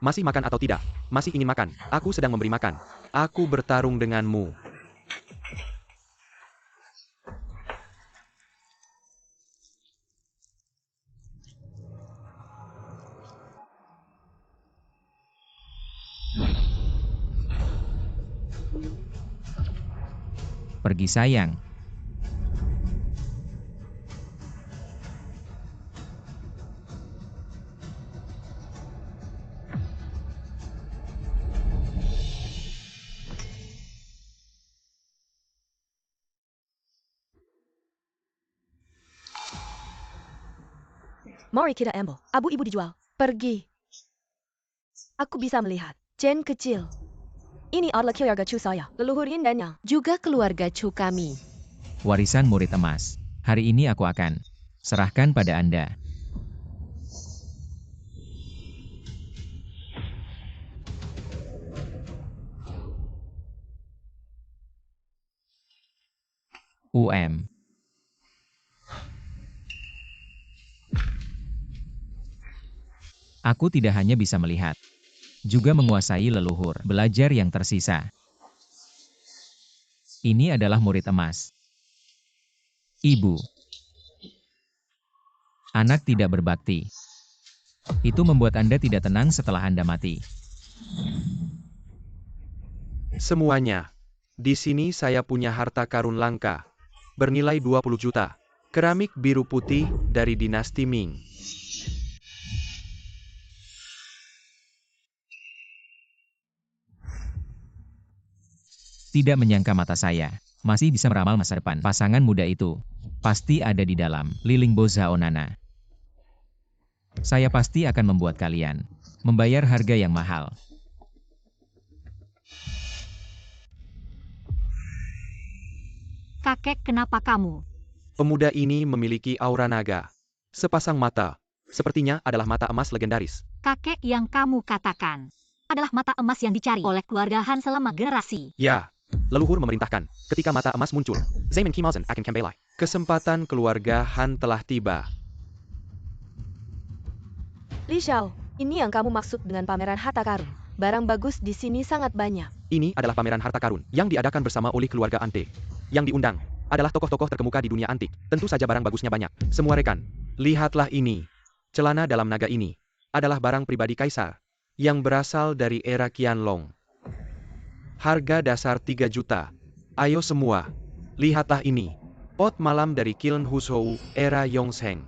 Masih makan atau tidak? Masih ingin makan. Aku sedang memberi makan. Aku bertarung denganmu. Pergi sayang. Mari kita ambil. Abu-ibu dijual. Pergi. Aku bisa melihat. Jen kecil. Ini adalah keluarga cu saya. Leluhur indahnya. Juga keluarga cu kami. Warisan murid emas. Hari ini aku akan serahkan pada Anda. Aku tidak hanya bisa melihat, juga menguasai leluhur, belajar yang tersisa. Ini adalah murid emas. Ibu. Anak tidak berbakti. Itu membuat Anda tidak tenang setelah Anda mati. Semuanya. Di sini saya punya harta karun langka. Bernilai 20 juta. Keramik biru putih dari dinasti Ming. Tidak menyangka mata saya masih bisa meramal masa depan pasangan muda itu. Pasti ada di dalam Lilingbo Zaonana. Saya pasti akan membuat kalian membayar harga yang mahal. Kakek, kenapa kamu? Pemuda ini memiliki aura naga. Sepasang mata. Sepertinya adalah mata emas legendaris. Kakek, yang kamu katakan adalah mata emas yang dicari oleh keluarga Han selama generasi. Ya. Leluhur memerintahkan, ketika mata emas muncul, Zaman Kimauzen akan kembali. Kesempatan keluarga Han telah tiba. Li Xiao, ini yang kamu maksud dengan pameran harta karun. Barang bagus di sini sangat banyak. Ini adalah pameran harta karun yang diadakan bersama oleh keluarga antik. Yang diundang adalah tokoh-tokoh terkemuka di dunia antik. Tentu saja barang bagusnya banyak. Semua rekan, lihatlah ini. Celana dalam naga ini adalah barang pribadi kaisar yang berasal dari era Qianlong. Harga dasar 3 juta. Ayo semua, lihatlah ini. Pot malam dari Kiln Hushou, era Yongzheng.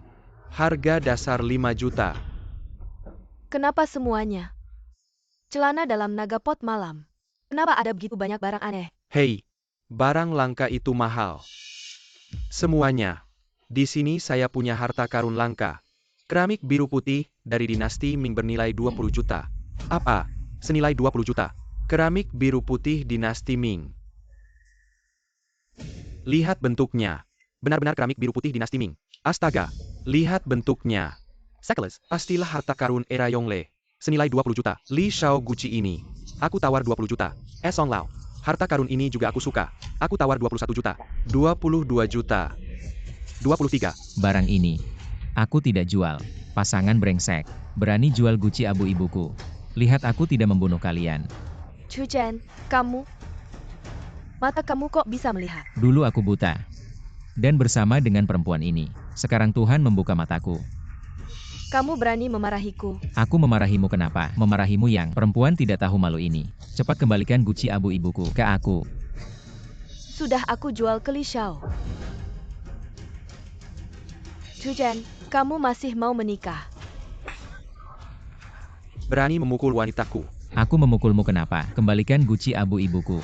Harga dasar 5 juta. Kenapa semuanya? Celana dalam naga pot malam. Kenapa ada begitu banyak barang aneh? Hei, barang langka itu mahal. Semuanya. Di sini saya punya harta karun langka. Keramik biru putih dari dinasti Ming bernilai 20 juta. Apa? Senilai 20 juta. Keramik biru putih dinasti Ming. Lihat bentuknya. Benar-benar keramik biru putih dinasti Ming. Astaga, lihat bentuknya. Sekali, pastilah harta karun era Yongle. Senilai 20 juta. Li Xiao Gucci ini. Aku tawar 20 juta. Song Lao. Harta karun ini juga aku suka. Aku tawar 21 juta. 22 juta. 23. Barang ini aku tidak jual. Pasangan brengsek. Berani jual Gucci abu ibuku. Lihat aku tidak membunuh kalian. Chu Jen, kamu? Mata kamu kok bisa melihat? Dulu aku buta. Dan bersama dengan perempuan ini. Sekarang Tuhan membuka mataku. Kamu berani memarahiku? Aku memarahimu kenapa? Memarahimu yang perempuan tidak tahu malu ini. Cepat kembalikan Gucci abu ibuku ke aku. Sudah aku jual ke Li Xiao. Chu Jen, kamu masih mau menikah? Berani memukul wanitaku. Aku memukulmu kenapa? Kembalikan Gucci abu ibuku.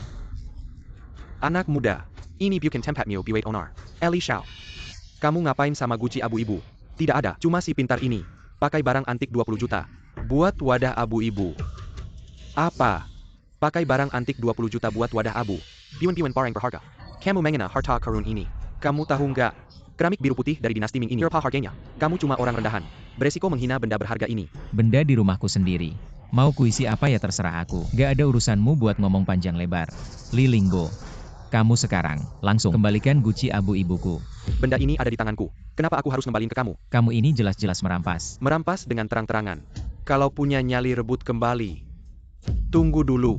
Anak muda. Ini bukan tempat mio biwait onar. Li Xiao. Kamu ngapain sama Gucci abu ibu? Tidak ada, cuma si pintar ini. Pakai barang antik 20 juta. Buat wadah abu ibu. Apa? Pakai barang antik 20 juta buat wadah abu. Piwan-piwan barang berharga. Kamu mengenal harta karun ini. Kamu tahu nggak? Keramik biru putih dari dinasti Ming ini. Berapa harganya? Kamu cuma orang rendahan. Beresiko menghina benda berharga ini. Benda di rumahku sendiri. Mau kuisi apa ya terserah aku. Gak ada urusanmu buat ngomong panjang lebar. Li Lingbo. Kamu sekarang, langsung kembalikan Gucci abu ibuku. Benda ini ada di tanganku. Kenapa aku harus ngembaliin ke kamu? Kamu ini jelas-jelas merampas. Merampas dengan terang-terangan. Kalau punya nyali rebut kembali. Tunggu dulu.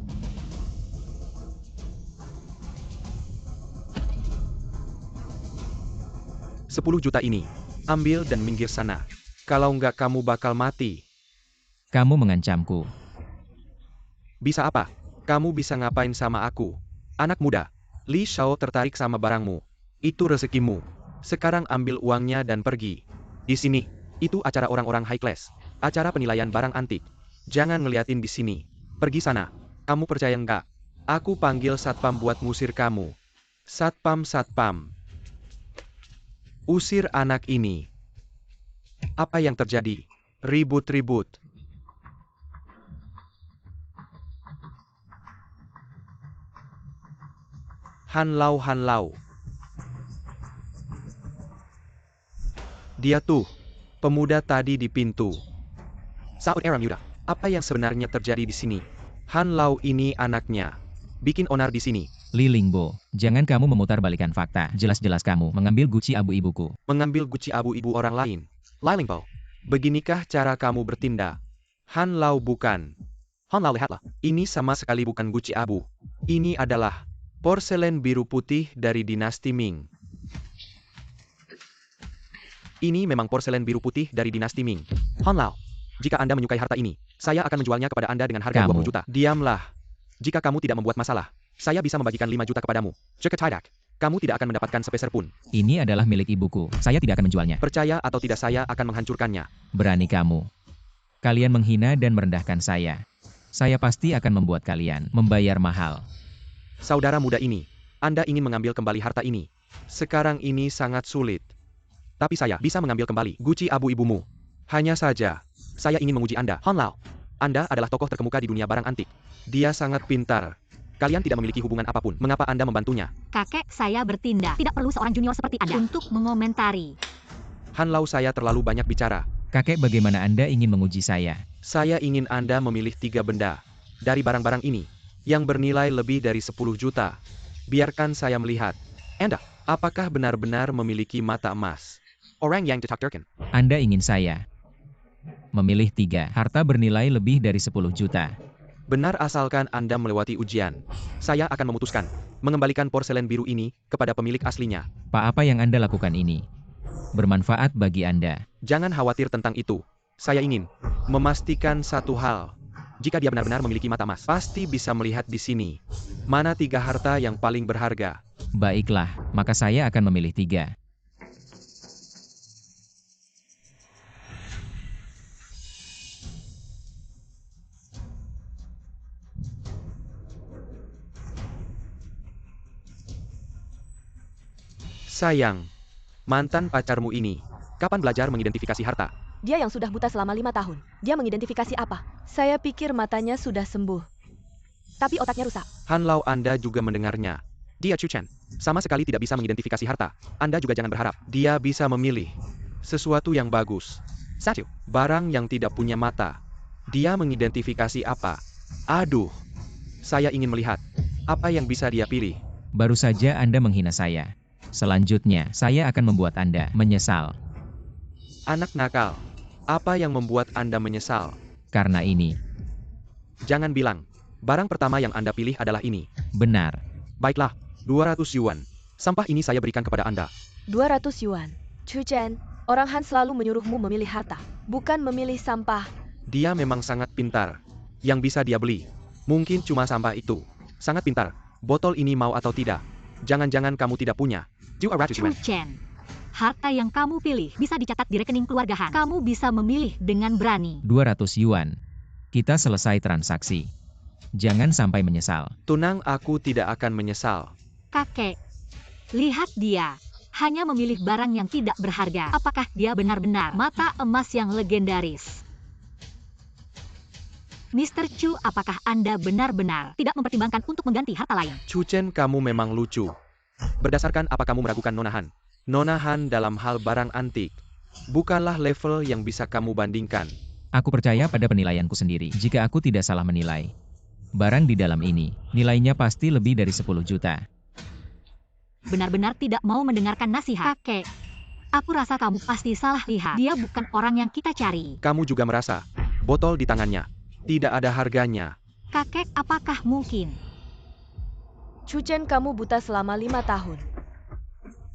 $10 juta ini. Ambil dan minggir sana. Kalau nggak kamu bakal mati. Kamu mengancamku. Bisa apa? Kamu bisa ngapain sama aku? Anak muda. Li Shao tertarik sama barangmu. Itu rezekimu. Sekarang ambil uangnya dan pergi. Di sini. Itu acara orang-orang high class. Acara penilaian barang antik. Jangan ngeliatin di sini. Pergi sana. Kamu percaya nggak? Aku panggil satpam buat ngusir kamu. Satpam. Usir anak ini. Apa yang terjadi? Ribut-ribut. Han Lau. Dia tuh. Pemuda tadi di pintu. Saud Era Muda. Apa yang sebenarnya terjadi di sini? Han Lau ini anaknya. Bikin onar di sini. Li Lingbo, jangan kamu memutarbalikkan fakta. Jelas-jelas kamu mengambil guci abu ibuku. Mengambil guci abu ibu orang lain. Li Lingbo. Beginikah cara kamu bertindak? Han Lau bukan. Han Lau, lihatlah. Ini sama sekali bukan guci abu. Ini adalah porselen biru putih dari dinasti Ming. Ini memang porselen biru putih dari dinasti Ming. Han Lau, jika Anda menyukai harta ini, saya akan menjualnya kepada Anda dengan harga 20 juta. Diamlah. Jika kamu tidak membuat masalah, saya bisa membagikan 5 juta kepadamu. Jika tidak, kamu tidak akan mendapatkan sepeser pun. Ini adalah milik ibuku. Saya tidak akan menjualnya. Percaya atau tidak, saya akan menghancurkannya. Berani kamu. Kalian menghina dan merendahkan saya. Saya pasti akan membuat kalian membayar mahal. Saudara muda ini, Anda ingin mengambil kembali harta ini. Sekarang ini sangat sulit. Tapi saya bisa mengambil kembali guci abu ibumu. Hanya saja, saya ingin menguji Anda. Han Lau, Anda adalah tokoh terkemuka di dunia barang antik. Dia sangat pintar. Kalian tidak memiliki hubungan apapun. Mengapa Anda membantunya? Kakek saya bertindak. Tidak perlu seorang junior seperti Anda untuk mengomentari. Han Lau, saya terlalu banyak bicara. Kakek, bagaimana Anda ingin menguji saya? Saya ingin Anda memilih 3 benda dari barang-barang ini yang bernilai lebih dari 10 juta. Biarkan saya melihat. Anda, apakah benar-benar memiliki mata emas? Orang yang ditakdirkan. Anda ingin saya memilih 3 harta bernilai lebih dari 10 juta. Benar, asalkan Anda melewati ujian. Saya akan memutuskan mengembalikan porselen biru ini kepada pemilik aslinya. Pak, apa yang Anda lakukan ini bermanfaat bagi Anda. Jangan khawatir tentang itu. Saya ingin memastikan satu hal. Jika dia benar-benar memiliki mata emas, pasti bisa melihat di sini. Mana 3 harta yang paling berharga? Baiklah, maka saya akan memilih 3. Sayang, mantan pacarmu ini, kapan belajar mengidentifikasi harta? Dia yang sudah buta selama 5 tahun. Dia mengidentifikasi apa? Saya pikir matanya sudah sembuh. Tapi otaknya rusak. Han Lau, Anda juga mendengarnya. Dia Chu Chen. Sama sekali tidak bisa mengidentifikasi harta. Anda juga jangan berharap dia bisa memilih sesuatu yang bagus. 1. Barang yang tidak punya mata. Dia mengidentifikasi apa? Aduh. Saya ingin melihat apa yang bisa dia pilih. Baru saja Anda menghina saya. Selanjutnya, saya akan membuat Anda menyesal. Anak nakal. Apa yang membuat Anda menyesal? Karena ini. Jangan bilang, barang pertama yang Anda pilih adalah ini. Benar. Baiklah, 200 yuan. Sampah ini saya berikan kepada Anda. 200 yuan. Chu Chen, orang Han selalu menyuruhmu memilih harta, bukan memilih sampah. Dia memang sangat pintar. Yang bisa dia beli, mungkin cuma sampah itu. Sangat pintar. Botol ini mau atau tidak? Jangan-jangan kamu tidak punya. 200 Chu yuan. Chen, harta yang kamu pilih bisa dicatat di rekening keluarga Han. Kamu bisa memilih dengan berani. 200 yuan. Kita selesai transaksi. Jangan sampai menyesal. Tunang, aku tidak akan menyesal. Kakek, lihat dia. Hanya memilih barang yang tidak berharga. Apakah dia benar-benar mata emas yang legendaris? Mr. Chu, apakah Anda benar-benar tidak mempertimbangkan untuk mengganti harta lain? Chu Chen, kamu memang lucu. Berdasarkan apa kamu meragukan Nona Han? Nona Han dalam hal barang antik bukanlah level yang bisa kamu bandingkan. Aku percaya pada penilaianku sendiri. Jika aku tidak salah menilai, barang di dalam ini, nilainya pasti lebih dari 10 juta. Benar-benar tidak mau mendengarkan nasihat. Kakek, aku rasa kamu pasti salah lihat. Dia bukan orang yang kita cari. Kamu juga merasa Botol di tangannya. Tidak ada harganya. Kakek, apakah mungkin? Chu Chen, kamu buta selama 5 tahun.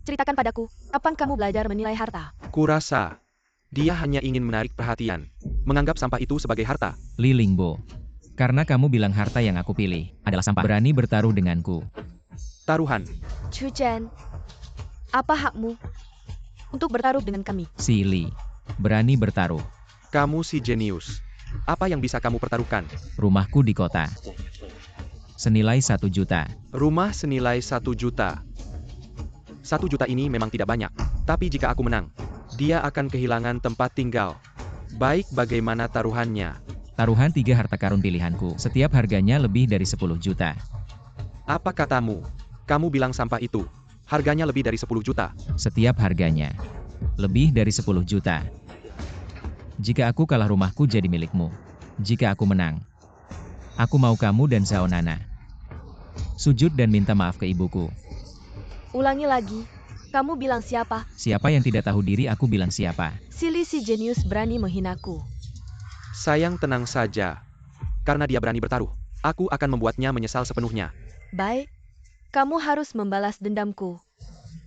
Ceritakan padaku, kapan kamu belajar menilai harta? Kurasa, dia hanya ingin menarik perhatian. Menganggap sampah itu sebagai harta. Li Lingbo. Karena kamu bilang harta yang aku pilih adalah sampah. Berani bertaruh denganku. Taruhan. Chu Chen, apa hakmu untuk bertaruh dengan kami? Si Li. Berani bertaruh. Kamu si jenius. Apa yang bisa kamu pertaruhkan? Rumahku di kota. Senilai 1 juta. Rumah senilai 1 juta. 1 juta ini memang tidak banyak. Tapi jika aku menang, dia akan kehilangan tempat tinggal. Baik, bagaimana taruhannya? Taruhan 3 harta karun pilihanku. Setiap harganya lebih dari 10 juta. Apa katamu? Kamu bilang sampah itu harganya lebih dari 10 juta. Setiap harganya lebih dari 10 juta. Jika aku kalah, rumahku jadi milikmu. Jika aku menang, aku mau kamu dan Zhao Nana. Sujud dan minta maaf ke ibuku. Ulangi lagi, kamu bilang siapa? Siapa yang tidak tahu diri, aku bilang siapa. Si jenius berani menghinaku. Sayang, tenang saja. Karena dia berani bertaruh, aku akan membuatnya menyesal sepenuhnya. Baik, kamu harus membalas dendamku.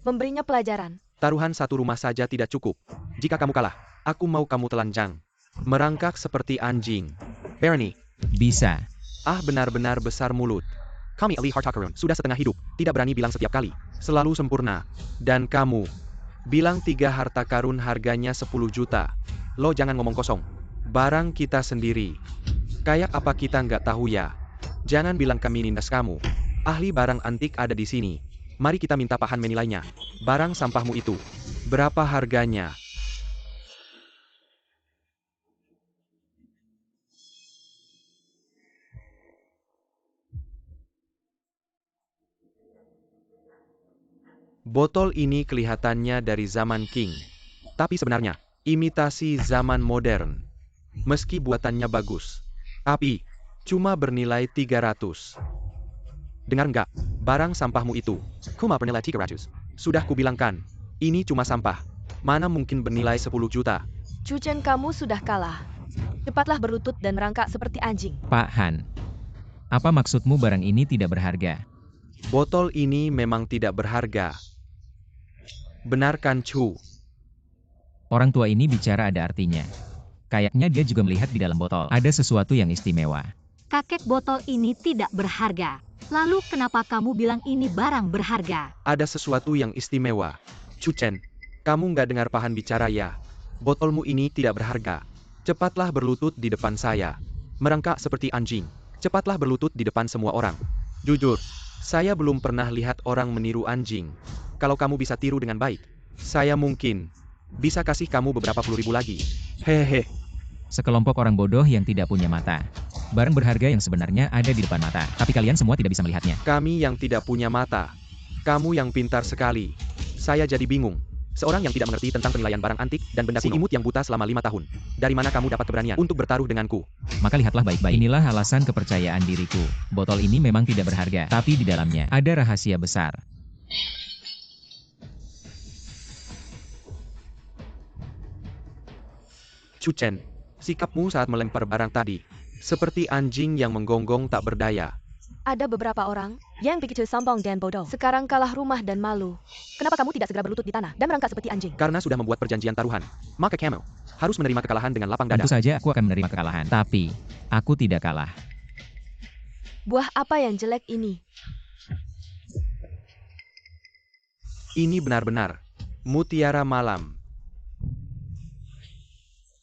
Memberinya pelajaran. Taruhan 1 rumah saja tidak cukup. Jika kamu kalah, aku mau kamu telanjang. Merangkak seperti anjing. Bernie. Bisa. Ah, benar-benar besar mulut. Kami ahli harta karun, sudah setengah hidup, tidak berani bilang setiap kali. Selalu sempurna. Dan kamu bilang 3 harta karun harganya 10 juta. Lo jangan ngomong kosong. Barang kita sendiri. Kayak apa kita nggak tahu ya? Jangan bilang kami nindas kamu. Ahli barang antik ada di sini. Mari kita minta Pahan menilainya. Barang sampahmu itu, berapa harganya? Botol ini kelihatannya dari zaman King. Tapi sebenarnya, imitasi zaman modern. Meski buatannya bagus. Tapi, cuma bernilai 300. Dengar nggak? Barang sampahmu itu cuma bernilai 300. Sudah kubilangkan, ini cuma sampah. Mana mungkin bernilai 10 juta? Chu Chen, kamu sudah kalah. Cepatlah berlutut dan merangkak seperti anjing. Pak Han. Apa maksudmu barang ini tidak berharga? Botol ini memang tidak berharga. Benarkan Chu? Orang tua ini bicara ada artinya. Kayaknya dia juga melihat di dalam botol ada sesuatu yang istimewa. Kakek, botol ini tidak berharga. Lalu kenapa kamu bilang ini barang berharga? Ada sesuatu yang istimewa. Chu Chen, kamu nggak dengar Pahan bicara ya? Botolmu ini tidak berharga. Cepatlah berlutut di depan saya. Merangkak seperti anjing. Cepatlah berlutut di depan semua orang. Jujur, saya belum pernah lihat orang meniru anjing. Kalau kamu bisa tiru dengan baik, saya mungkin bisa kasih kamu beberapa puluh ribu lagi. Hehehe. Sekelompok orang bodoh yang tidak punya mata. Barang berharga yang sebenarnya ada di depan mata, tapi kalian semua tidak bisa melihatnya. Kami yang tidak punya mata. Kamu yang pintar sekali. Saya jadi bingung. Seorang yang tidak mengerti tentang penilaian barang antik dan benda kuno. Si imut yang buta selama 5 tahun. Dari mana kamu dapat keberanian untuk bertaruh denganku? Maka lihatlah baik-baik. Inilah alasan kepercayaan diriku. Botol ini memang tidak berharga, tapi di dalamnya ada rahasia besar. Chu Chen, sikapmu saat melempar barang tadi seperti anjing yang menggonggong tak berdaya. Ada beberapa orang yang begitu sombong dan bodoh. Sekarang kalah rumah dan malu. Kenapa kamu tidak segera berlutut di tanah dan merangkak seperti anjing? Karena sudah membuat perjanjian taruhan, maka kamu harus menerima kekalahan dengan lapang dada. Tentu saja aku akan menerima kekalahan, tapi aku tidak kalah. Buah apa yang jelek ini? Ini benar-benar mutiara malam.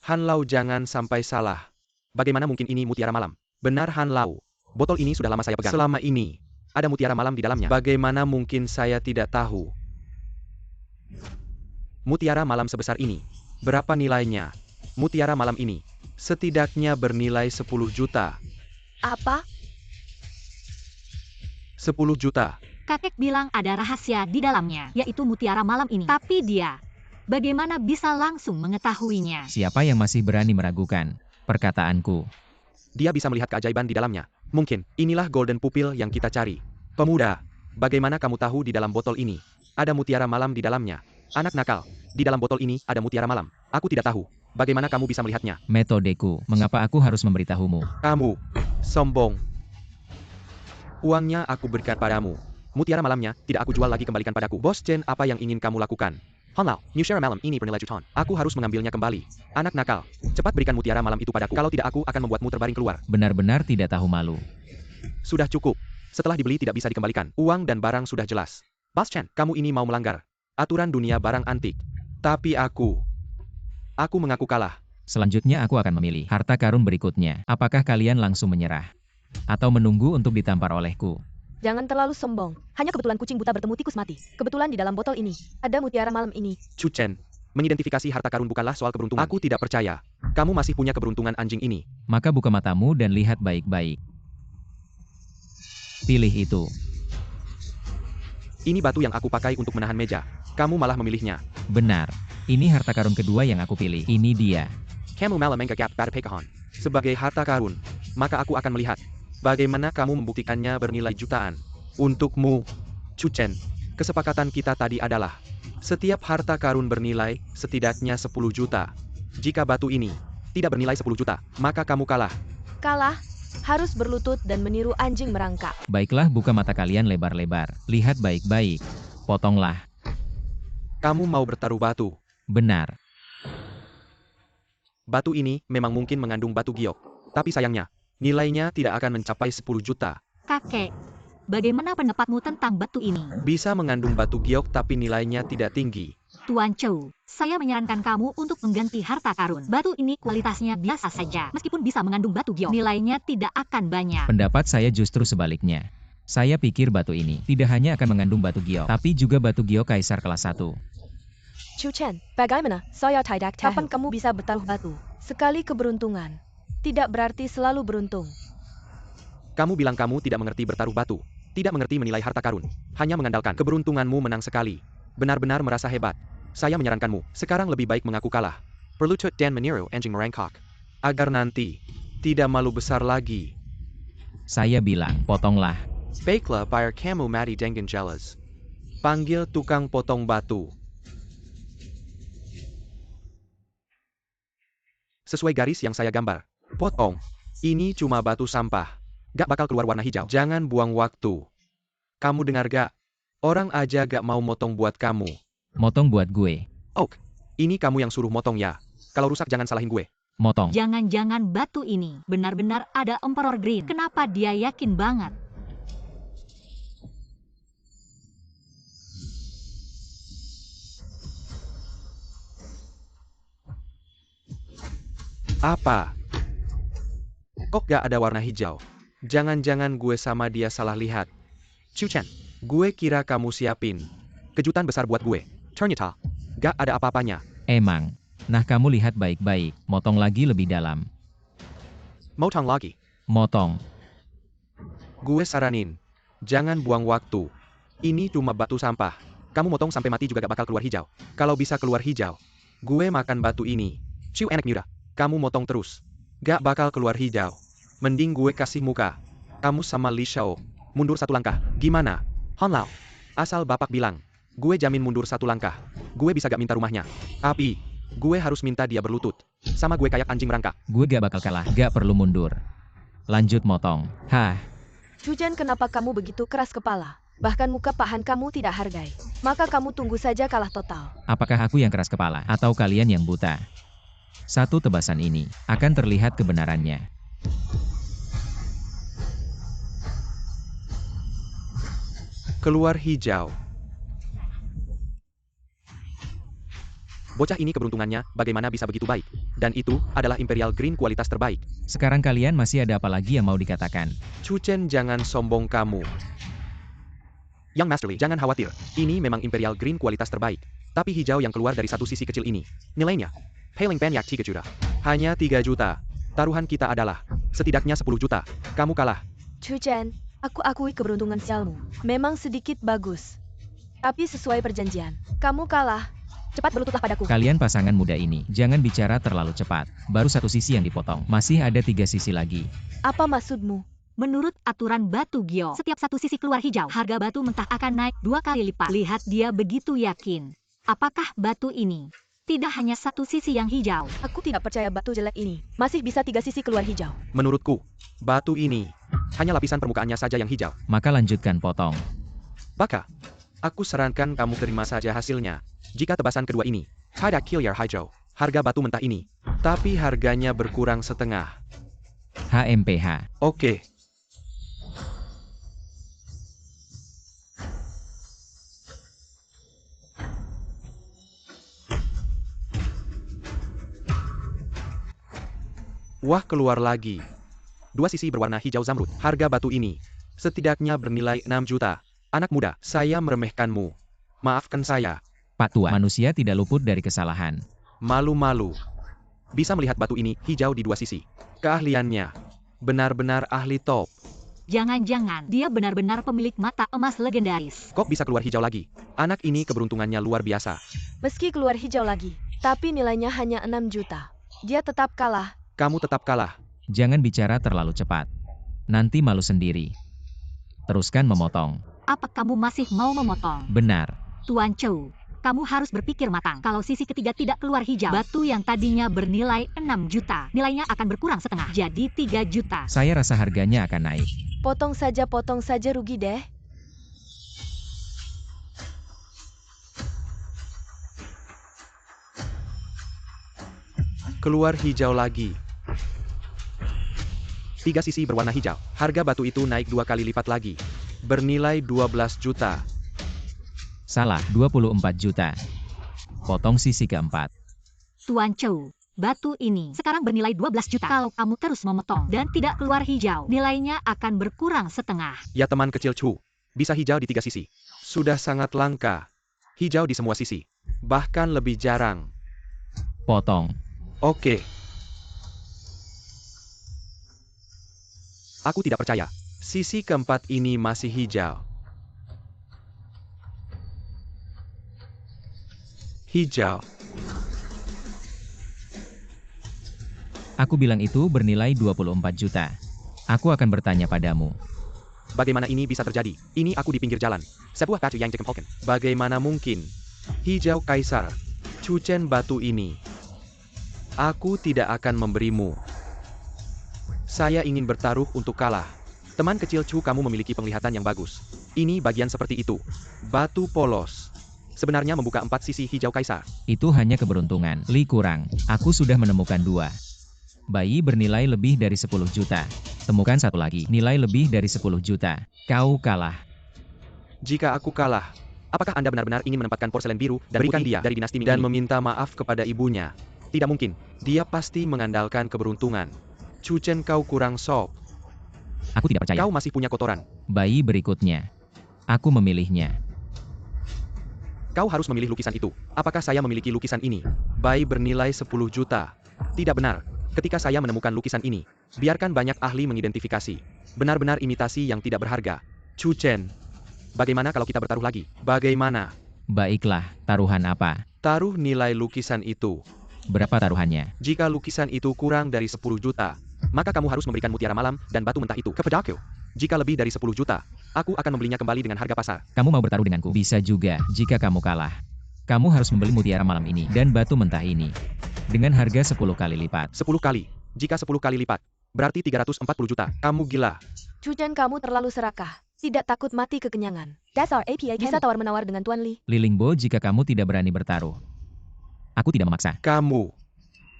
Han Lau, jangan sampai salah. Bagaimana mungkin ini mutiara malam? Benar Han Lau. Botol ini sudah lama saya pegang. Selama ini, ada mutiara malam di dalamnya. Bagaimana mungkin saya tidak tahu? Mutiara malam sebesar ini. Berapa nilainya? Mutiara malam ini setidaknya bernilai 10 juta. Apa? 10 juta. Kakek bilang ada rahasia di dalamnya, yaitu mutiara malam ini. Tapi dia, bagaimana bisa langsung mengetahuinya? Siapa yang masih berani meragukan perkataanku? Dia bisa melihat keajaiban di dalamnya. Mungkin, inilah golden pupil yang kita cari. Pemuda, bagaimana kamu tahu di dalam botol ini ada mutiara malam di dalamnya? Anak nakal, di dalam botol ini ada mutiara malam. Aku tidak tahu. Bagaimana kamu bisa melihatnya? Metodeku, mengapa aku harus memberitahumu? Kamu sombong. Uangnya aku berikan padamu. Mutiara malamnya, tidak aku jual lagi, kembalikan padaku. Bos Chen, apa yang ingin kamu lakukan? Hanlao, mutiara malam ini bernilai jutaan. Aku harus mengambilnya kembali. Anak nakal, cepat berikan mutiara malam itu padaku. Kalau tidak, aku akan membuatmu terbaring keluar. Benar-benar tidak tahu malu. Sudah cukup. Setelah dibeli tidak bisa dikembalikan. Uang dan barang sudah jelas. Bos Chen, kamu ini mau melanggar aturan dunia barang antik. Tapi aku mengaku kalah. Selanjutnya aku akan memilih harta karun berikutnya. Apakah kalian langsung menyerah? Atau menunggu untuk ditampar olehku? Jangan terlalu sombong. Hanya kebetulan kucing buta bertemu tikus mati. Kebetulan di dalam botol ini ada mutiara malam ini. Chu Chen, mengidentifikasi harta karun bukanlah soal keberuntungan. Aku tidak percaya. Kamu masih punya keberuntungan anjing ini. Maka buka matamu dan lihat baik-baik. Pilih itu. Ini batu yang aku pakai untuk menahan meja. Kamu malah memilihnya. Benar. Ini harta karun kedua yang aku pilih. Ini dia. Kamu malah menganggap batu pekahan sebagai harta karun. Maka aku akan melihat bagaimana kamu membuktikannya bernilai jutaan. Untukmu, Chu Chen, kesepakatan kita tadi adalah setiap harta karun bernilai setidaknya 10 juta. Jika batu ini tidak bernilai 10 juta, maka kamu kalah. Kalah, harus berlutut dan meniru anjing merangkak. Baiklah, buka mata kalian lebar-lebar. Lihat baik-baik. Potonglah. Kamu mau bertaruh batu. Benar. Batu ini memang mungkin mengandung batu giok. Tapi sayangnya, nilainya tidak akan mencapai 10 juta. Kakek, bagaimana pendapatmu tentang batu ini? Bisa mengandung batu giok tapi nilainya tidak tinggi. Tuan Chou, saya menyarankan kamu untuk mengganti harta karun. Batu ini kualitasnya biasa saja. Meskipun bisa mengandung batu giok, nilainya tidak akan banyak. Pendapat saya justru sebaliknya. Saya pikir batu ini tidak hanya akan mengandung batu giok, tapi juga batu giok kaisar kelas 1. Chu Chen, bagaimana? Saya tidak tahu. Kapan kamu bisa bertaruh batu? Sekali keberuntungan tidak berarti selalu beruntung. Kamu bilang kamu tidak mengerti bertaruh batu, tidak mengerti menilai harta karun, hanya mengandalkan keberuntunganmu menang sekali. Benar-benar merasa hebat. Saya menyarankanmu, sekarang lebih baik mengaku kalah. Berlutut dan meniru anjing merangkak. Agar nanti tidak malu besar lagi. Saya bilang, potonglah. Baiklah, biar kamu mati dengan jelas. Panggil tukang potong batu. Sesuai garis yang saya gambar. Potong. Ini cuma batu sampah. Gak bakal keluar warna hijau. Jangan buang waktu. Kamu dengar gak? Orang aja gak mau motong buat kamu. Motong buat gue. Oak, ini kamu yang suruh motong ya. Kalau rusak jangan salahin gue. Motong. Jangan-jangan batu ini benar-benar ada Emperor Green. Kenapa dia yakin banget? Apa? Kok gak ada warna hijau? Jangan-jangan gue sama dia salah lihat. Chu Chen, gue kira kamu siapin kejutan besar buat gue. Ternyata, gak ada apa-apanya. Emang. Nah, kamu lihat baik-baik. Motong lagi lebih dalam. Motong lagi. Motong. Gue saranin, jangan buang waktu. Ini cuma batu sampah. Kamu motong sampai mati juga gak bakal keluar hijau. Kalau bisa keluar hijau, gue makan batu ini. Chu enak muda. Kamu motong terus. Gak bakal keluar hijau. Mending gue kasih muka. Kamu sama Li Shao. Mundur satu langkah. Gimana? Hanlao. Asal bapak bilang. Gue jamin mundur satu langkah. Gue bisa gak minta rumahnya. Tapi, gue harus minta dia berlutut. Sama gue kayak anjing merangkak. Gue gak bakal kalah. Gak perlu mundur. Lanjut motong. Hah. Chu Chen, kenapa kamu begitu keras kepala? Bahkan muka pahan kamu tidak hargai. Maka kamu tunggu saja kalah total. Apakah aku yang keras kepala? Atau kalian yang buta? Satu tebasan ini akan terlihat kebenarannya. Keluar hijau. Bocah ini keberuntungannya bagaimana bisa begitu baik. Dan itu adalah Imperial Green kualitas terbaik. Sekarang kalian masih ada apa lagi yang mau dikatakan? Chu Chen, jangan sombong kamu. Yang Masterly, jangan khawatir. Ini memang Imperial Green kualitas terbaik. Tapi hijau yang keluar dari satu sisi kecil ini. Nilainya paling banyak 3 juta. Hanya 3 juta. Taruhan kita adalah setidaknya 10 juta. Kamu kalah. Chu Chen, aku akui keberuntungan sialmu. Memang sedikit bagus. Tapi sesuai perjanjian, kamu kalah. Cepat berlututlah padaku. Kalian pasangan muda ini, jangan bicara terlalu cepat. Baru satu sisi yang dipotong. Masih ada 3 sisi lagi. Apa maksudmu? Menurut aturan batu giok, setiap satu sisi keluar hijau, harga batu mentah akan naik 2 kali lipat. Lihat dia begitu yakin. Apakah batu ini Tidak hanya satu sisi yang hijau. Aku tidak percaya batu jelek ini masih bisa 3 sisi keluar hijau. Menurutku, batu ini hanya lapisan permukaannya saja yang hijau. Maka lanjutkan potong. Baka, aku sarankan kamu terima saja hasilnya. Jika tebasan kedua ini, ada killer hijau, harga batu mentah ini, tapi harganya berkurang setengah. HMPH. Oke. Wah, keluar lagi. 2 sisi berwarna hijau zamrud. Harga batu ini setidaknya bernilai 6 juta. Anak muda, saya meremehkanmu. Maafkan saya. Pak Tua, manusia tidak luput dari kesalahan. Malu-malu. Bisa melihat batu ini hijau di 2 sisi. Keahliannya benar-benar ahli top. Jangan-jangan dia benar-benar pemilik mata emas legendaris. Kok bisa keluar hijau lagi? Anak ini keberuntungannya luar biasa. Meski keluar hijau lagi, tapi nilainya hanya 6 juta. Dia tetap kalah. Kamu tetap kalah. Jangan bicara terlalu cepat. Nanti malu sendiri. Teruskan memotong. Apa kamu masih mau memotong? Benar. Tuan Chou, kamu harus berpikir matang. Kalau sisi ketiga tidak keluar hijau, batu yang tadinya bernilai 6 juta, nilainya akan berkurang setengah, jadi 3 juta. Saya rasa harganya akan naik. Potong saja rugi deh. Keluar hijau lagi. 3 sisi berwarna hijau. Harga batu itu naik 2 kali lipat lagi. Bernilai 12 juta. Salah, 24 juta. Potong sisi keempat. Tuan Chou, batu ini sekarang bernilai 12 juta. Kalau kamu terus memotong dan tidak keluar hijau, nilainya akan berkurang setengah. Ya teman kecil Chu, bisa hijau di 3 sisi. Sudah sangat langka. Hijau di semua sisi. Bahkan lebih jarang. Potong. Oke. Aku tidak percaya. Sisi keempat ini masih hijau. Hijau. Aku bilang itu bernilai 24 juta. Aku akan bertanya padamu. Bagaimana ini bisa terjadi? Ini aku di pinggir jalan. Sebuah batu yang dikempalkan. Bagaimana mungkin? Hijau kaisar. Cucen batu ini. Aku tidak akan memberimu. Saya ingin bertaruh untuk kalah. Teman kecil Chu, kamu memiliki penglihatan yang bagus. Ini bagian seperti itu. Batu polos. Sebenarnya membuka 4 sisi hijau kaisar. Itu hanya keberuntungan. Li kurang. Aku sudah menemukan 2. Bayi bernilai lebih dari 10 juta. Temukan satu lagi. Nilai lebih dari 10 juta. Kau kalah. Jika aku kalah, apakah Anda benar-benar ingin menempatkan porselen biru dan bukan dia dari dinasti Ming dan meminta maaf kepada ibunya? Tidak mungkin. Dia pasti mengandalkan keberuntungan. Cucen, kau kurang sop. Aku tidak percaya. Kau masih punya kotoran. Bayi berikutnya. Aku memilihnya. Kau harus memilih lukisan itu. Apakah saya memiliki lukisan ini? Bayi bernilai 10 juta. Tidak benar. Ketika saya menemukan lukisan ini, biarkan banyak ahli mengidentifikasi. Benar-benar imitasi yang tidak berharga. Cucen. Bagaimana kalau kita bertaruh lagi? Bagaimana? Baiklah, taruhan apa? Taruh nilai lukisan itu. Berapa taruhannya? Jika lukisan itu kurang dari 10 juta, maka kamu harus memberikan mutiara malam dan batu mentah itu kepadaku. Jika lebih dari 10 juta, aku akan membelinya kembali dengan harga pasar. Kamu mau bertaruh denganku? Bisa juga, jika kamu kalah. Kamu harus membeli mutiara malam ini dan batu mentah ini. Dengan harga 10 kali lipat. 10 kali. Jika 10 kali lipat, berarti 340 juta. Kamu gila. Cucen, kamu terlalu serakah. Tidak takut mati kekenyangan. Dasar APA bisa tawar-menawar dengan Tuan Li. Lilingbo, jika kamu tidak berani bertaruh. Aku tidak memaksa. Kamu.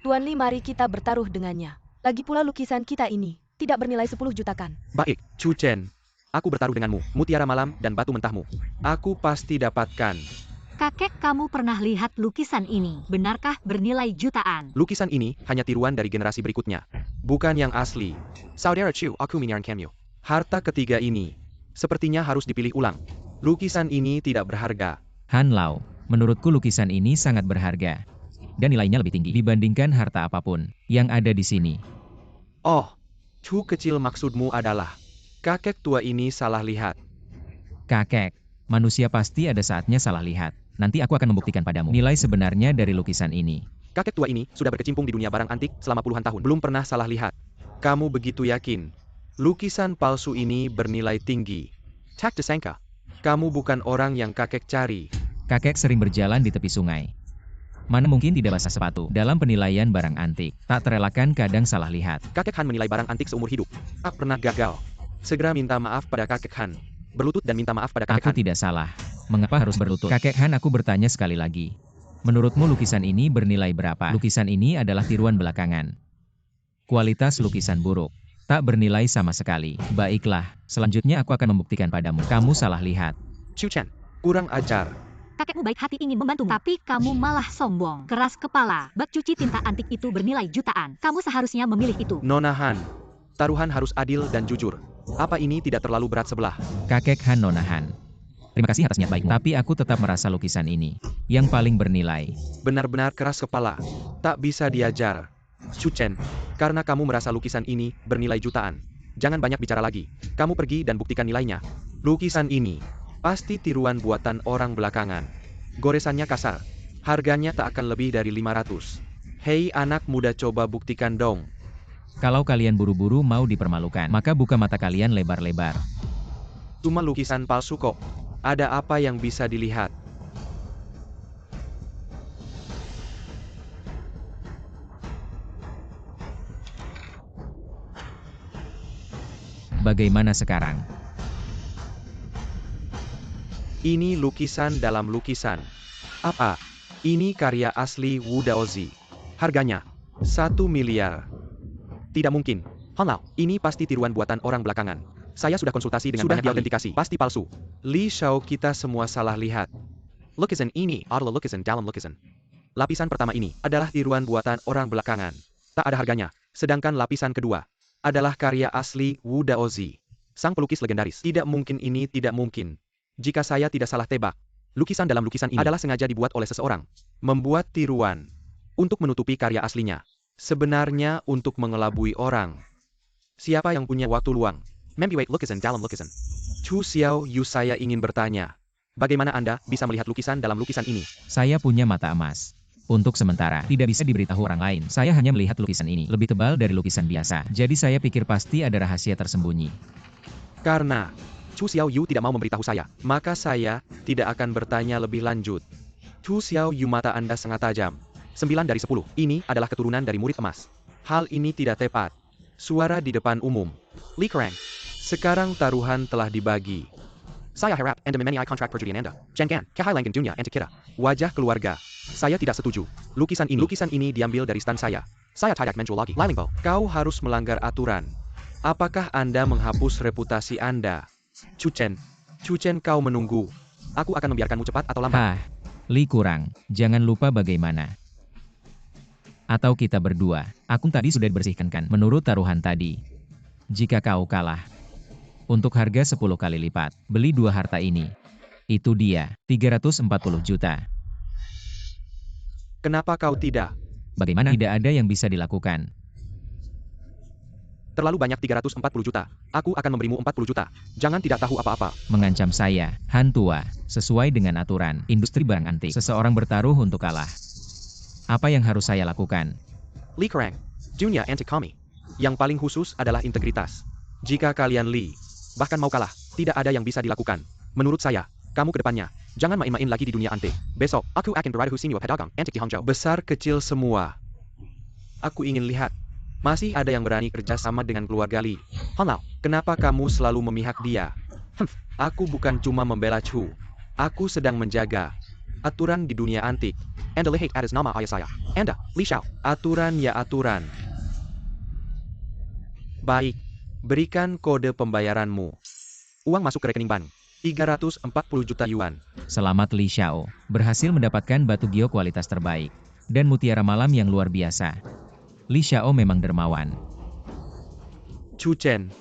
Tuan Li, mari kita bertaruh dengannya. Lagi pula lukisan kita ini tidak bernilai 10 juta kan? Baik, Cucen. Aku bertaruh denganmu, mutiara malam dan batu mentahmu. Aku pasti dapatkan. Kakek, kamu pernah lihat lukisan ini? Benarkah bernilai jutaan? Lukisan ini hanya tiruan dari generasi berikutnya. Bukan yang asli. Saudara Chu, aku menyarankanmu. Harta ketiga ini sepertinya harus dipilih ulang. Lukisan ini tidak berharga. Han Lao, menurutku lukisan ini sangat berharga. Dan nilainya lebih tinggi dibandingkan harta apapun yang ada di sini. Oh, Chu kecil, maksudmu adalah kakek tua ini salah lihat. Kakek, manusia pasti ada saatnya salah lihat. Nanti aku akan membuktikan padamu nilai sebenarnya dari lukisan ini. Kakek tua ini sudah berkecimpung di dunia barang antik selama puluhan tahun. Belum pernah salah lihat. Kamu begitu yakin? Lukisan palsu ini bernilai tinggi. Tak disangka. Kamu bukan orang yang kakek cari. Kakek sering berjalan di tepi sungai. Mana mungkin tidak basah sepatu. Dalam penilaian barang antik, tak terelakkan kadang salah lihat. Kakek Han menilai barang antik seumur hidup. Tak pernah gagal. Segera minta maaf pada kakek Han. Berlutut dan minta maaf pada kakek Aku Han. tidak salah. Mengapa harus berlutut? Kakek Han, aku bertanya sekali lagi. Menurutmu lukisan ini bernilai berapa? Lukisan ini adalah tiruan belakangan. Kualitas lukisan buruk. Tak bernilai sama sekali. Baiklah, selanjutnya aku akan membuktikan padamu. Kamu salah lihat. Chu Chen, kurang ajar. Kakekmu baik hati ingin membantumu, tapi kamu malah sombong, keras kepala. Bak cuci tinta antik itu bernilai jutaan. Kamu seharusnya memilih itu. Nona Han, taruhan harus adil dan jujur. Apa ini tidak terlalu berat sebelah? Kakek Han, Nona Han. Terima kasih atas niat baikmu. Tapi aku tetap merasa lukisan ini yang paling bernilai. Benar-benar keras kepala. Tak bisa diajar. Chu Chen, karena kamu merasa lukisan ini bernilai jutaan. Jangan banyak bicara lagi. Kamu pergi dan buktikan nilainya. Lukisan ini pasti tiruan buatan orang belakangan. Goresannya kasar. Harganya tak akan lebih dari 500. Hei anak muda, coba buktikan dong. Kalau kalian buru-buru mau dipermalukan, maka buka mata kalian lebar-lebar. Cuma lukisan palsu kok. Ada apa yang bisa dilihat? Bagaimana sekarang? Ini lukisan dalam lukisan. Apa? Ini karya asli Wu Daozi. Harganya 1 miliar. Tidak mungkin. Hanlao, ini pasti tiruan buatan orang belakangan. Saya sudah konsultasi dengan banyak diautentikasi. Pasti palsu. Li Xiao, kita semua salah lihat. Lukisan ini adalah lukisan dalam lukisan. Lapisan pertama ini adalah tiruan buatan orang belakangan. Tak ada harganya. Sedangkan lapisan kedua adalah karya asli Wu Daozi, sang pelukis legendaris. Tidak mungkin, ini tidak mungkin. Jika saya tidak salah tebak, lukisan dalam lukisan ini adalah sengaja dibuat oleh seseorang. Membuat tiruan untuk menutupi karya aslinya. Sebenarnya untuk mengelabui orang. Siapa yang punya waktu luang? Membuat lukisan dalam lukisan. Chu Xiao Yu, saya ingin bertanya. Bagaimana Anda bisa melihat lukisan dalam lukisan ini? Saya punya mata emas. Untuk sementara, tidak bisa diberitahu orang lain. Saya hanya melihat lukisan ini lebih tebal dari lukisan biasa. Jadi saya pikir pasti ada rahasia tersembunyi. Karena Chu Xiao Yu tidak mau memberitahu saya, maka saya tidak akan bertanya lebih lanjut. Chu Xiao Yu, mata Anda sangat tajam. 9 dari 10. Ini adalah keturunan dari murid emas. Hal ini tidak tepat. Suara di depan umum. Li Kerang. Sekarang taruhan telah dibagi. Saya harap Anda memahami kontrak perjudian Anda. Jangan kehilangan dunia Anda kira. Wajah keluarga. Saya tidak setuju. Lukisan ini diambil dari stan saya. Saya tidak menjual lagi. Lilingbo, kau harus melanggar aturan. Apakah Anda menghapus reputasi Anda? Chu Chen, kau menunggu. Aku akan membiarkanmu cepat atau lambat. Li Kurang, jangan lupa bagaimana. Atau kita berdua, aku tadi sudah dibersihkan kan, menurut taruhan tadi. Jika kau kalah, untuk harga 10 kali lipat, beli 2 harta ini. Itu dia, 340 juta. Kenapa kau tidak? Bagaimana? Tidak ada yang bisa dilakukan. Terlalu banyak 340 juta. Aku akan memberimu 40 juta. Jangan tidak tahu apa-apa. Mengancam saya, Han tua, sesuai dengan aturan industri barang antik. Seseorang bertaruh untuk kalah. Apa yang harus saya lakukan? Li Kerang, dunia antik kami. Yang paling khusus adalah integritas. Jika kalian Li, bahkan mau kalah, tidak ada yang bisa dilakukan. Menurut saya, kamu ke depannya, jangan main-main lagi di dunia antik. Besok, aku akan berada di pedagang antik di Hangzhou. Besar kecil semua. Aku ingin lihat. Masih ada yang berani kerja sama dengan keluarga Li. Hanlao, kenapa kamu selalu memihak dia? Aku bukan cuma membela Chu. Aku sedang menjaga aturan di dunia antik. Anda lihat atas nama ayah saya. Anda, Li Xiao. Aturan ya aturan. Baik, berikan kode pembayaranmu. Uang masuk ke rekening bank. 340 juta yuan. Selamat Li Xiao, berhasil mendapatkan batu gio kualitas terbaik. Dan mutiara malam yang luar biasa. Li Xiao memang dermawan. Chu Chen,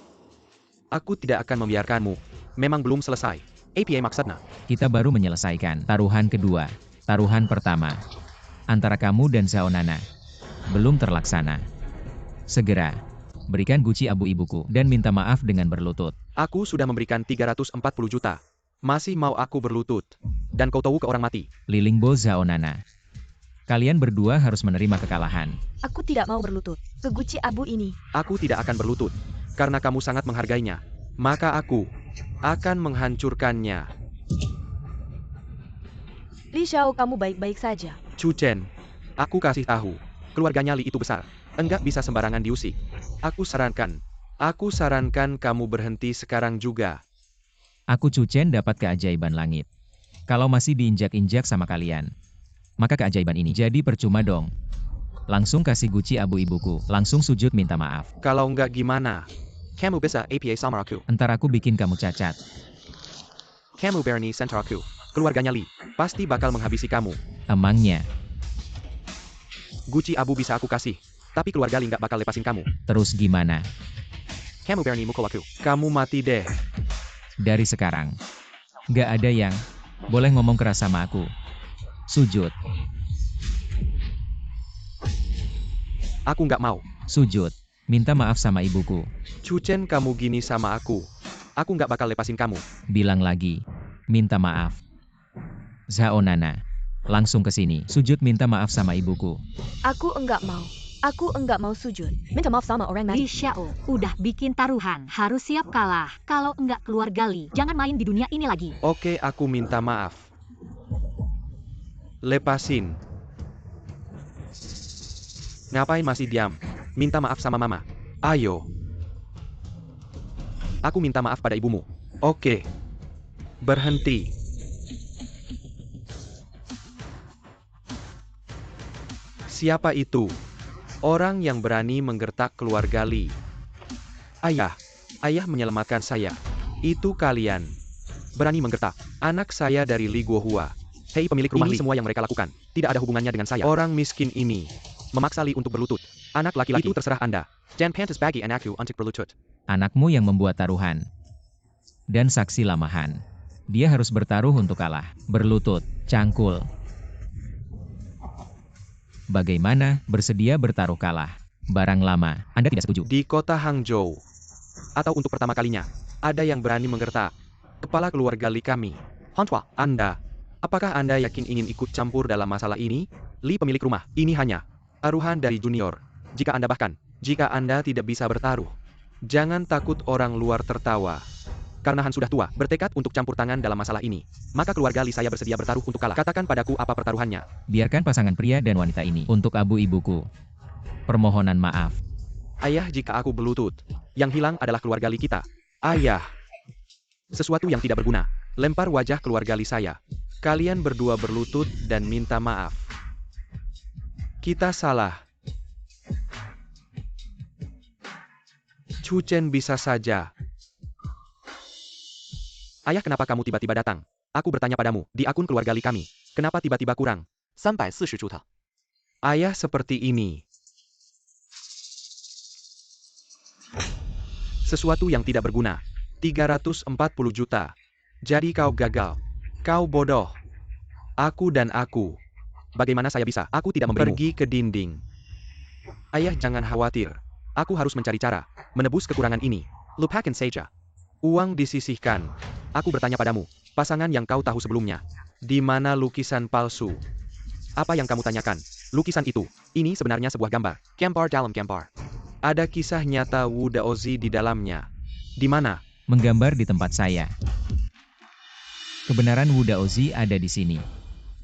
aku tidak akan membiarkanmu. Memang belum selesai. APA maksudnya. Kita baru menyelesaikan taruhan kedua. Taruhan pertama antara kamu dan Zhao Nana belum terlaksana. Segera berikan guci abu ibuku dan minta maaf dengan berlutut. Aku sudah memberikan 340 juta. Masih mau aku berlutut. Dan kau tahu ke orang mati. Lilingbo, Zhao Nana. Kalian berdua harus menerima kekalahan. Aku tidak mau berlutut ke guci abu ini. Aku tidak akan berlutut. Karena kamu sangat menghargainya. Maka aku akan menghancurkannya. Li Xiao, kamu baik-baik saja. Chu Chen, Aku kasih tahu, keluarganya Li itu besar. Enggak bisa sembarangan diusik. Aku sarankan kamu berhenti sekarang juga. Aku Chu Chen dapat keajaiban langit. Kalau masih diinjak-injak sama kalian, maka keajaiban ini jadi percuma dong. Langsung kasih guci abu ibuku, langsung sujud minta maaf. Kalau enggak gimana? Kamu bisa APA sama aku. Entar aku bikin kamu cacat. Kamu berani sentuh aku. Keluarganya Li pasti bakal menghabisi kamu. Emangnya, Guci abu bisa aku kasih, tapi keluarga Li nggak bakal lepasin kamu. terus gimana? Kamu berani mukul aku. Kamu mati deh. Dari sekarang, gak ada yang boleh ngomong keras sama aku. Sujud, Aku nggak mau. sujud, minta maaf sama ibuku. Chu Chen, kamu gini sama aku. Aku nggak bakal lepasin kamu. Bilang lagi, minta maaf. Zhao Nana, langsung ke sini, sujud minta maaf sama ibuku. Aku enggak mau. Aku enggak mau sujud. Minta maaf sama orang Li mati. Xiao, udah bikin taruhan, harus siap kalah. Kalau enggak keluarga Li, jangan main di dunia ini lagi. Oke, aku minta maaf. Lepasin. Ngapain masih diam? Minta maaf sama mama. Ayo. Aku minta maaf pada ibumu. Oke. Berhenti. Siapa itu? Orang yang berani menggertak keluarga Li. Ayah. Ayah menyelamatkan saya. Itu kalian. Berani menggertak anak saya dari Li Guohua. Hei pemilik rumah Li, semua yang mereka lakukan tidak ada hubungannya dengan saya. Orang miskin ini memaksa Li untuk berlutut. Anak laki-laki itu terserah Anda. Jangan pantas bagi anakku untuk berlutut. Anakmu yang membuat taruhan. Dan saksi lamahan. Dia harus bertaruh untuk kalah. Berlutut, cangkul. Bagaimana bersedia bertaruh kalah? Barang lama, Anda tidak setuju. Di kota Hangzhou, atau untuk pertama kalinya, ada yang berani menggertak kepala keluarga Li kami. Hantua, Anda. Apakah Anda yakin ingin ikut campur dalam masalah ini? Li pemilik rumah, ini hanya taruhan dari junior. Jika Anda tidak bisa bertaruh, jangan takut orang luar tertawa. Karena Han sudah tua, bertekad untuk campur tangan dalam masalah ini. Maka keluarga Li saya bersedia bertaruh untuk kalah. Katakan padaku apa pertaruhannya. Biarkan pasangan pria dan wanita ini untuk abu ibuku. Permohonan maaf. Ayah, jika aku berlutut, yang hilang adalah keluarga Li kita. Ayah. Sesuatu yang tidak berguna. Lempar wajah keluarga Li saya. Kalian berdua berlutut dan minta maaf. Kita salah. Chu Chen bisa saja. Ayah, kenapa kamu tiba-tiba datang? Aku bertanya padamu, di akun keluarga Li kami. Kenapa tiba-tiba kurang? 340 juta. Ayah seperti ini. Sesuatu yang tidak berguna. 340 juta. Jadi kau gagal. Kau bodoh. Aku dan aku. Bagaimana saya bisa? Aku tidak memberimu. Pergi ke dinding. Ayah, jangan khawatir. Aku harus mencari cara menebus kekurangan ini. Lupakan saja. Uang disisihkan. Aku bertanya padamu, pasangan yang kau tahu sebelumnya. Di mana lukisan palsu? Apa yang kamu tanyakan? Lukisan itu. Ini sebenarnya sebuah gambar. Gambar dalam gambar. Ada kisah nyata Wu Daozi di dalamnya. Di mana? Menggambar di tempat saya. Kebenaran Wu Daozi ada di sini.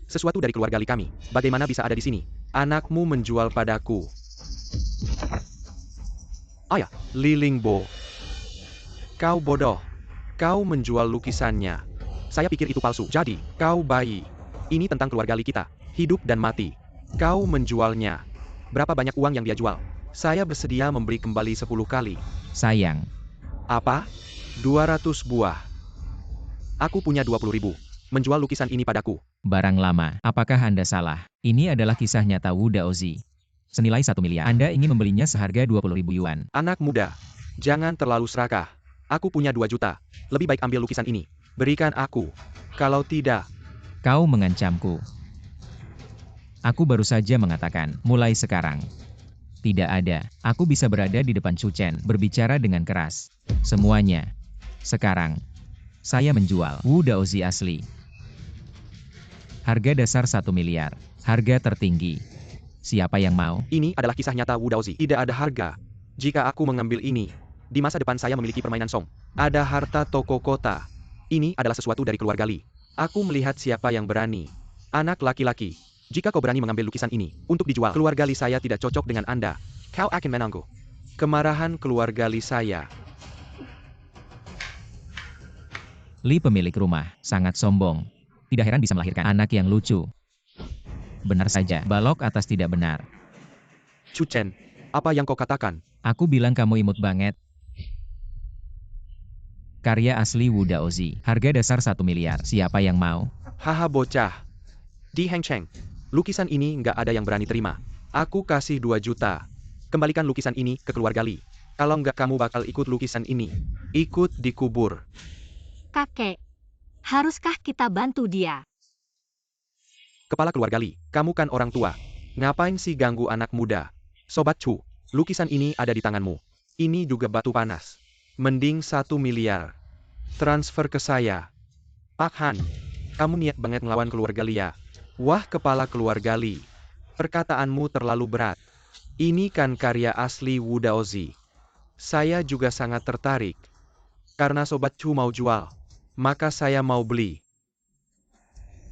Sesuatu dari keluarga Li kami. Bagaimana bisa ada di sini? Anakmu menjual padaku. Ayah, Li Lingbo. Kau bodoh. Kau menjual lukisannya. Saya pikir itu palsu. Jadi, kau bayi. Ini tentang keluarga Li kita. Hidup dan mati. Kau menjualnya. Berapa banyak uang yang dia jual? Saya bersedia memberi kembali 10 kali. Sayang. Apa? 200 buah. Aku punya 20.000. Menjual lukisan ini padaku. Barang lama, apakah Anda salah? Ini adalah kisah nyata Wu Daozi. Senilai 1 miliar. Anda ingin membelinya seharga 20.000 yuan. Anak muda. Jangan terlalu serakah. Aku punya 2 juta. Lebih baik ambil lukisan ini. Berikan aku. Kalau tidak, Kau mengancamku. Aku baru saja mengatakan, mulai sekarang. Tidak ada. Aku bisa berada di depan Chu Chen, berbicara dengan keras. Semuanya. Sekarang. Saya menjual Wu Daozi asli. Harga dasar 1 miliar. Harga tertinggi. Siapa yang mau? ini adalah kisah nyata Wu Daozi. Tidak ada harga. Jika aku mengambil ini, di masa depan saya memiliki permainan song. Ada harta toko kota. Ini adalah sesuatu dari keluarga Li. Aku melihat siapa yang berani. Anak laki-laki. Jika kau berani mengambil lukisan ini untuk dijual, keluarga Li saya tidak cocok dengan Anda. Kau akan menangguh kemarahan keluarga Li saya. Li pemilik rumah, sangat sombong. Tidak heran bisa melahirkan anak yang lucu. Benar saja, balok atas tidak benar. Chu Chen, apa yang kau katakan? Aku bilang kamu imut banget. Karya asli Wu Daozi, harga dasar 1 miliar, siapa yang mau? Haha bocah. Di Heng Cheng, lukisan ini nggak ada yang berani terima. Aku kasih 2 juta. Kembalikan lukisan ini ke keluarga Li. Kalau nggak kamu bakal ikut lukisan ini. Ikut dikubur. Kakek, haruskah kita bantu dia? Kepala keluarga Li, kamu kan orang tua. Ngapain sih ganggu anak muda? Sobat Chu, lukisan ini ada di tanganmu. Ini juga batu panas. Mending 1 miliar. Transfer ke saya. Pak Han, kamu niat banget ngelawan keluarga Li ya? Wah kepala keluarga Li. Perkataanmu terlalu berat. Ini kan karya asli Wu Daozi. Saya juga sangat tertarik. Karena Sobat Chu mau jual, maka saya mau beli.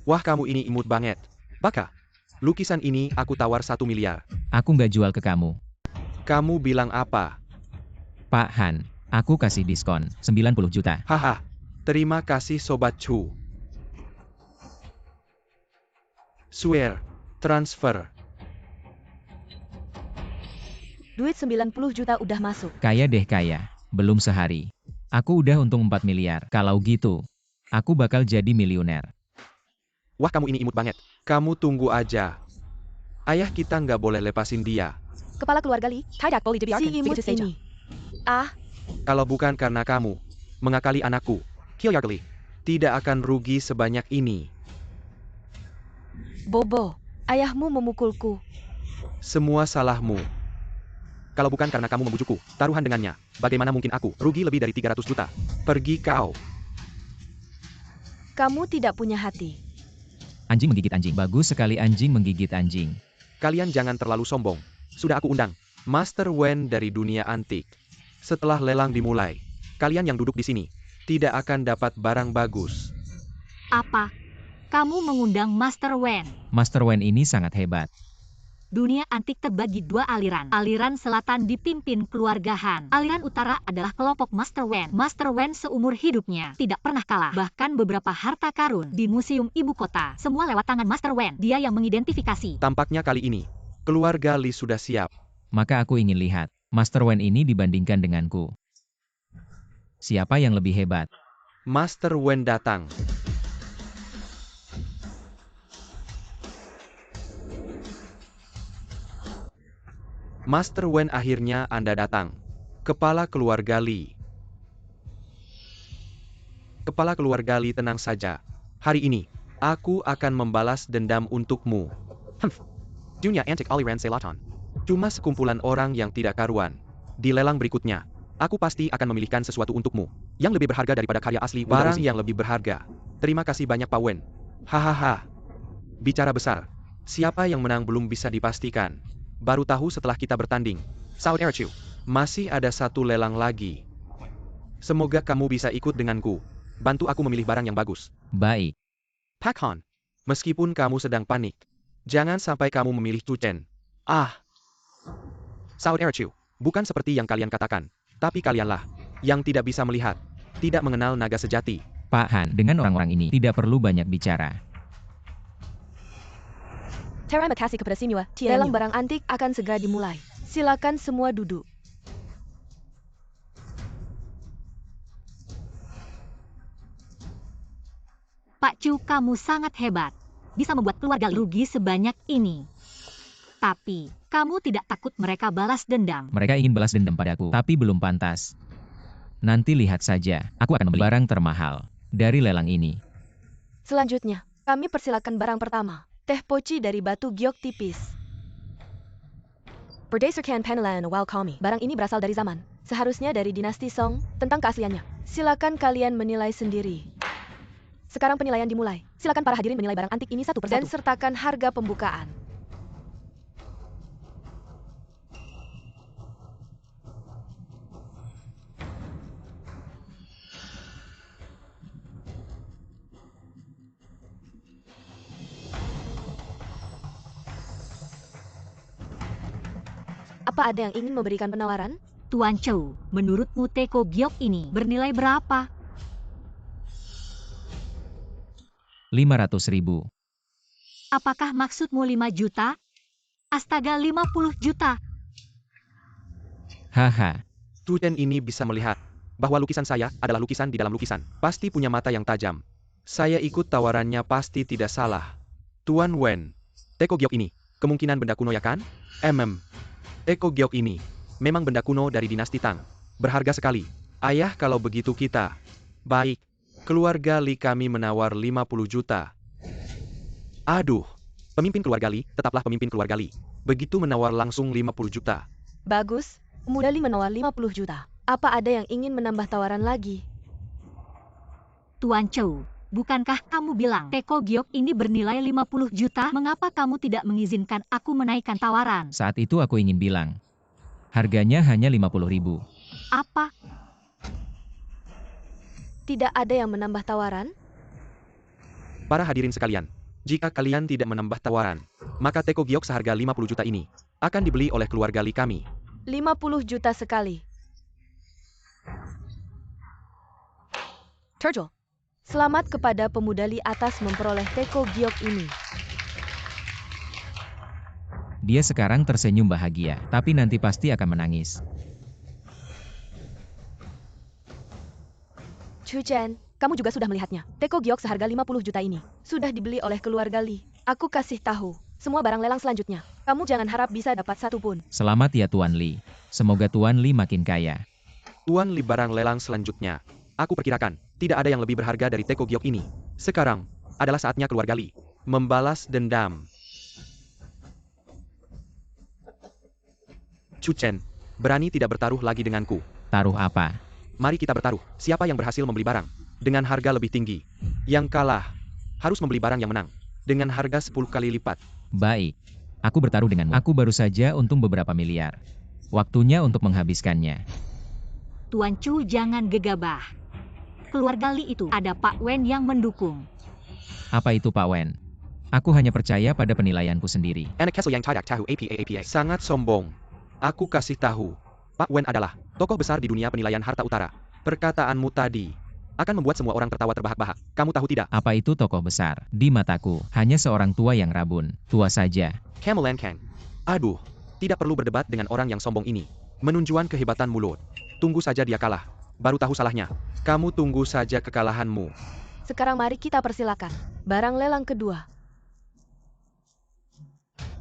Wah kamu ini imut banget. Baka, lukisan ini aku tawar 1 miliar. Aku nggak jual ke kamu. Kamu bilang apa? Pak Han, aku kasih diskon, 90 juta. Haha, terima kasih Sobat Chu. Swear, transfer. Duit 90 juta udah masuk. Kaya deh kaya, belum sehari. Aku udah untung 4 miliar, kalau gitu, aku bakal jadi miliuner. Wah kamu ini imut banget. Kamu tunggu aja. Ayah kita nggak boleh lepasin dia. Kepala keluarga Li, tidak boleh dibiarkan Si imut begitu saja. ini. Ah, Kalau bukan karena kamu mengakali anakku, Kilyarga Li tidak akan rugi sebanyak ini. Bobo, ayahmu memukulku. Semua salahmu. Kalau bukan karena kamu membujukku, taruhan dengannya, bagaimana mungkin aku rugi lebih dari 300 juta? Pergi kau. Kamu tidak punya hati. Anjing menggigit anjing. Bagus sekali anjing menggigit anjing. Kalian jangan terlalu sombong. Sudah aku undang Master Wen dari dunia antik. Setelah lelang dimulai, kalian yang duduk di sini tidak akan dapat barang bagus. Apa? Kamu mengundang Master Wen. Master Wen ini sangat hebat. Dunia antik terbagi 2 aliran. Aliran selatan dipimpin keluarga Han. Aliran utara adalah kelompok Master Wen. Master Wen seumur hidupnya tidak pernah kalah. Bahkan beberapa harta karun di museum ibu kota semua lewat tangan Master Wen. Dia yang mengidentifikasi. Tampaknya kali ini, keluarga Li sudah siap. Maka aku ingin lihat, Master Wen ini dibandingkan denganku. Siapa yang lebih hebat? Master Wen datang. Master Wen akhirnya Anda datang. Kepala keluarga Li. Kepala keluarga Li tenang saja. Hari ini, aku akan membalas dendam untukmu. Dunia antik aliran selatan. Cuma sekumpulan orang yang tidak karuan. Di lelang berikutnya, aku pasti akan memilihkan sesuatu untukmu. Yang lebih berharga daripada karya asli barang yang lebih berharga. Terima kasih banyak Pak Wen. Hahaha. Bicara besar. Siapa yang menang belum bisa dipastikan. Baru tahu setelah kita bertanding. Saud Erchu, masih ada 1 lelang lagi. Semoga kamu bisa ikut denganku. Bantu aku memilih barang yang bagus. Baik. Pak Han, meskipun kamu sedang panik, jangan sampai kamu memilih Chu Chen. Ah. Saud Erchu, bukan seperti yang kalian katakan. Tapi kalianlah yang tidak bisa melihat, tidak mengenal naga sejati. Pak Han, dengan orang-orang ini tidak perlu banyak bicara. Terima kasih kepada Sinua. Lelang barang antik akan segera dimulai. Silakan semua duduk. Pak Chu, kamu sangat hebat. Bisa membuat keluarga rugi sebanyak ini. Tapi, kamu tidak takut mereka balas dendam. Mereka ingin balas dendam padaku, tapi belum pantas. Nanti lihat saja, aku akan membeli barang termahal dari lelang ini. Selanjutnya, kami persilakan barang pertama. Teh poci dari batu giok tipis. Berdasarkan penilaian awal kami, barang ini berasal dari zaman. Seharusnya dari dinasti Song. Tentang keasliannya, silakan kalian menilai sendiri. Sekarang penilaian dimulai. Silakan para hadirin menilai barang antik ini satu persatu. Dan sertakan harga pembukaan. Apa ada yang ingin memberikan penawaran? Tuan Chou, menurutmu teko giok ini bernilai berapa? 500.000. Apakah maksudmu 5 juta? Astaga, 50 juta. Haha. Chu Chen ini bisa melihat bahwa lukisan saya adalah lukisan di dalam lukisan. Pasti punya mata yang tajam. Saya ikut tawarannya pasti tidak salah. Tuan Wen, teko giok ini kemungkinan benda kuno ya kan? Teko giok ini memang benda kuno dari dinasti Tang. Berharga sekali. Ayah, kalau begitu kita. Baik. Keluarga Li kami menawar 50 juta. Aduh. Pemimpin keluarga Li, tetaplah pemimpin keluarga Li. Begitu menawar langsung 50 juta. Bagus, pemuda Li menawar 50 juta. Apa ada yang ingin menambah tawaran lagi? Tuan Chou, bukankah kamu bilang teko giok ini bernilai 50 juta? Mengapa kamu tidak mengizinkan aku menaikkan tawaran? Saat itu aku ingin bilang. Harganya hanya 50.000. Apa? Tidak ada yang menambah tawaran? Para hadirin sekalian, jika kalian tidak menambah tawaran, maka teko giok seharga 50 juta ini akan dibeli oleh keluarga Li kami. 50 juta sekali. Turtle, selamat kepada pemuda Li atas memperoleh teko giok ini. Dia sekarang tersenyum bahagia, tapi nanti pasti akan menangis. Chu Chen, kamu juga sudah melihatnya. Teko giok seharga 50 juta ini sudah dibeli oleh keluarga Li. Aku kasih tahu, semua barang lelang selanjutnya. Kamu jangan harap bisa dapat satu pun. Selamat ya Tuan Li. Semoga Tuan Li makin kaya. Tuan Li, barang lelang selanjutnya. Aku perkirakan, tidak ada yang lebih berharga dari teko giok ini. Sekarang, adalah saatnya keluarga Li membalas dendam. Chu Chen, berani tidak bertaruh lagi denganku. Taruh apa? Mari kita bertaruh, siapa yang berhasil membeli barang dengan harga lebih tinggi. Yang kalah, harus membeli barang yang menang dengan harga 10 kali lipat. Baik. Aku bertaruh denganmu. Aku baru saja untung beberapa miliar. Waktunya untuk menghabiskannya. Tuan Chu, jangan gegabah. Keluarga Li itu ada Pak Wen yang mendukung. Apa itu Pak Wen? Aku hanya percaya pada penilaianku sendiri. Anak Castle yang tidak tahu apa. Sangat sombong. Aku kasih tahu, Pak Wen adalah tokoh besar di dunia penilaian harta utara. Perkataanmu tadi akan membuat semua orang tertawa terbahak-bahak. Kamu tahu tidak? Apa itu tokoh besar? Di mataku, hanya seorang tua yang rabun. Tua saja. Camelan Kang. Aduh, tidak perlu berdebat dengan orang yang sombong ini. Menunjukkan kehebatan mulut. Tunggu saja dia kalah. Baru tahu salahnya. Kamu tunggu saja kekalahanmu. Sekarang mari kita persilakan. Barang lelang kedua.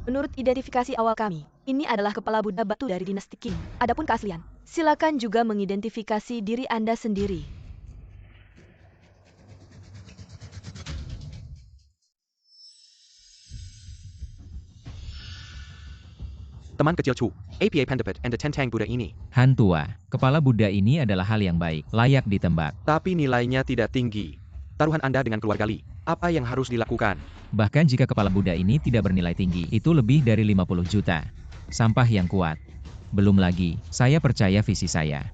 Menurut identifikasi awal kami, ini adalah kepala Buddha batu dari dinasti Qing. Adapun keaslian, silakan juga mengidentifikasi diri Anda sendiri. Teman kecil Chu, APA Pendepet and the Tentang Buddha ini. Han tua, kepala Buddha ini adalah hal yang baik, layak ditembak. Tapi nilainya tidak tinggi. Taruhan Anda dengan keluarga Li, apa yang harus dilakukan? Bahkan jika kepala Buddha ini tidak bernilai tinggi, itu lebih dari 50 juta. Sampah yang kuat. Belum lagi, saya percaya visi saya.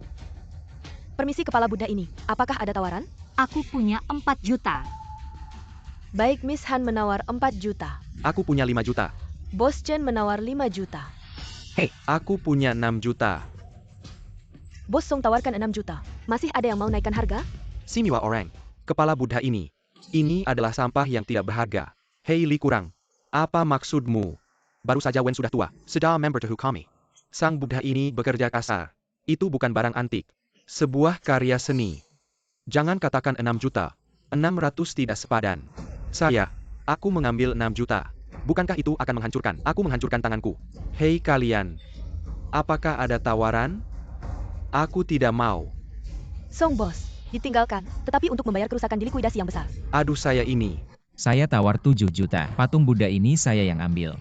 Permisi kepala Buddha ini, apakah ada tawaran? Aku punya 4 juta. Baik, Miss Han menawar 4 juta. Aku punya 5 juta. Bos Chen menawar 5 juta. Hei, aku punya 6 juta. Bos Song tawarkan 6 juta. Masih ada yang mau naikkan harga? Siniwa orang, kepala Buddha ini. Ini adalah sampah yang tidak berharga. Hei Li kurang. Apa maksudmu? Baru saja Wen sudah tua, sudah member Tehu kami. Sang Buddha ini bekerja kasar. Itu bukan barang antik. Sebuah karya seni. Jangan katakan 6 juta. 600 tidak sepadan. Aku mengambil 6 juta. Bukankah itu akan menghancurkan? Aku menghancurkan tanganku. Hei kalian. Apakah ada tawaran? Aku tidak mau. Song bos, ditinggalkan. Tetapi untuk membayar kerusakan di likuidasi yang besar. Aduh saya ini. Saya tawar 7 juta. Patung Buddha ini saya yang ambil.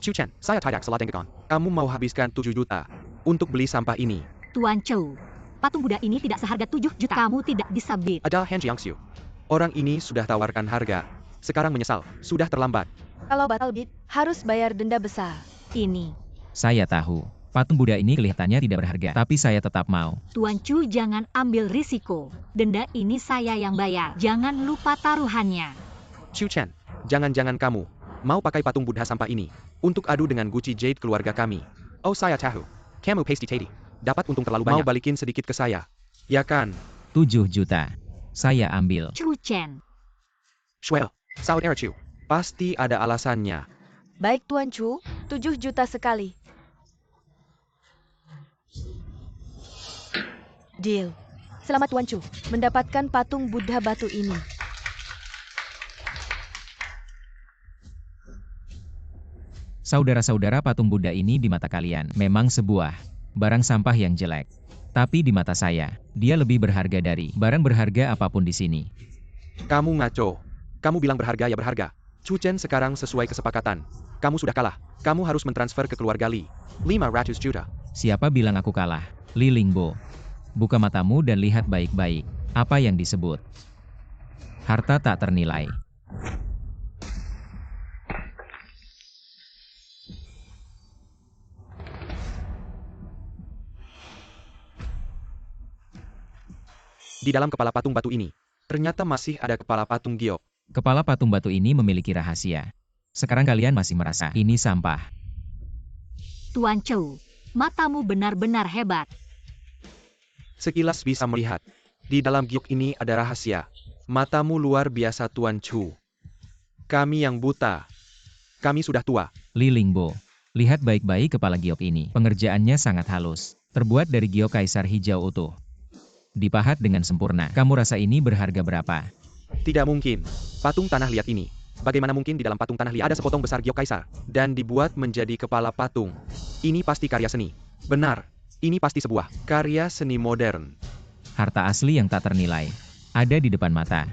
Chu Chen, saya tidak selatengkon. Kamu mau habiskan 7 juta untuk beli sampah ini. Tuan Chou, patung Buddha ini tidak seharga 7 juta. Kamu tidak bisa bid. Ada Han Jiangxiu. Orang ini sudah tawarkan harga. Sekarang menyesal, sudah terlambat. Kalau batal bid, harus bayar denda besar. Ini. Saya tahu. Patung Buddha ini kelihatannya tidak berharga, tapi saya tetap mau. Tuan Chu, jangan ambil risiko. Denda ini saya yang bayar. Jangan lupa taruhannya. Chu Chen, jangan-jangan kamu mau pakai patung Buddha sampah ini untuk adu dengan Gucci Jade keluarga kami. Oh saya tahu. Kamu pasti tadi. Dapat untung terlalu banyak. Mau balikin sedikit ke saya. Ya kan? 7 juta. Saya ambil. Chu Chen. Shuel. Saudara Chu. Pasti ada alasannya. Baik Tuan Chu, 7 juta sekali. Deal. Selamat Tuan Chu, mendapatkan patung Buddha batu ini. Saudara-saudara, patung Buddha ini di mata kalian memang sebuah barang sampah yang jelek. Tapi di mata saya, dia lebih berharga dari barang berharga apapun di sini. Kamu ngaco. Kamu bilang berharga ya berharga. Chu Chen sekarang sesuai kesepakatan. Kamu sudah kalah. Kamu harus mentransfer ke keluarga Li. 500 juta. Siapa bilang aku kalah? Li Lingbo. Buka matamu dan lihat baik-baik. Apa yang disebut harta tak ternilai. Di dalam kepala patung batu ini, ternyata masih ada kepala patung giok. Kepala patung batu ini memiliki rahasia. Sekarang kalian masih merasa ini sampah. Tuan Chu, matamu benar-benar hebat. Sekilas bisa melihat. Di dalam giok ini ada rahasia. Matamu luar biasa Tuan Chu. Kami yang buta. Kami sudah tua. Li Lingbo. Lihat baik-baik kepala giok ini. Pengerjaannya sangat halus. Terbuat dari giok kaisar hijau utuh. Dipahat dengan sempurna. Kamu rasa ini berharga berapa? Tidak mungkin. Patung tanah liat ini. Bagaimana mungkin di dalam patung tanah liat ada sepotong besar giok kaisar dan dibuat menjadi kepala patung? Ini pasti karya seni. Benar. Ini pasti sebuah karya seni modern. Harta asli yang tak ternilai. Ada di depan mata.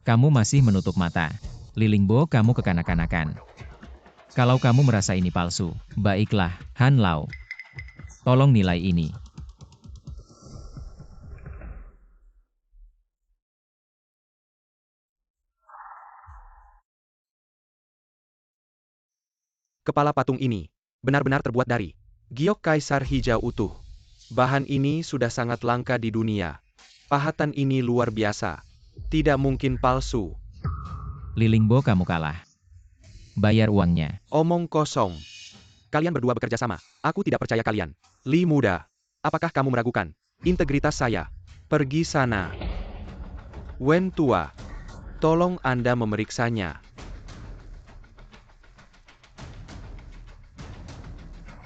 Kamu masih menutup mata. Li Lingbo, kamu kekanak-kanakan. Kalau kamu merasa ini palsu, baiklah, Han Lao. Tolong nilai ini. Kepala patung ini benar-benar terbuat dari giok kaisar hijau utuh. Bahan ini sudah sangat langka di dunia. Pahatan ini luar biasa. Tidak mungkin palsu. Li Lingbo, kamu kalah. Bayar uangnya. Omong kosong. Kalian berdua bekerja sama. Aku tidak percaya kalian. Li muda, apakah kamu meragukan integritas saya? Pergi sana. Wen tua, tolong Anda memeriksanya.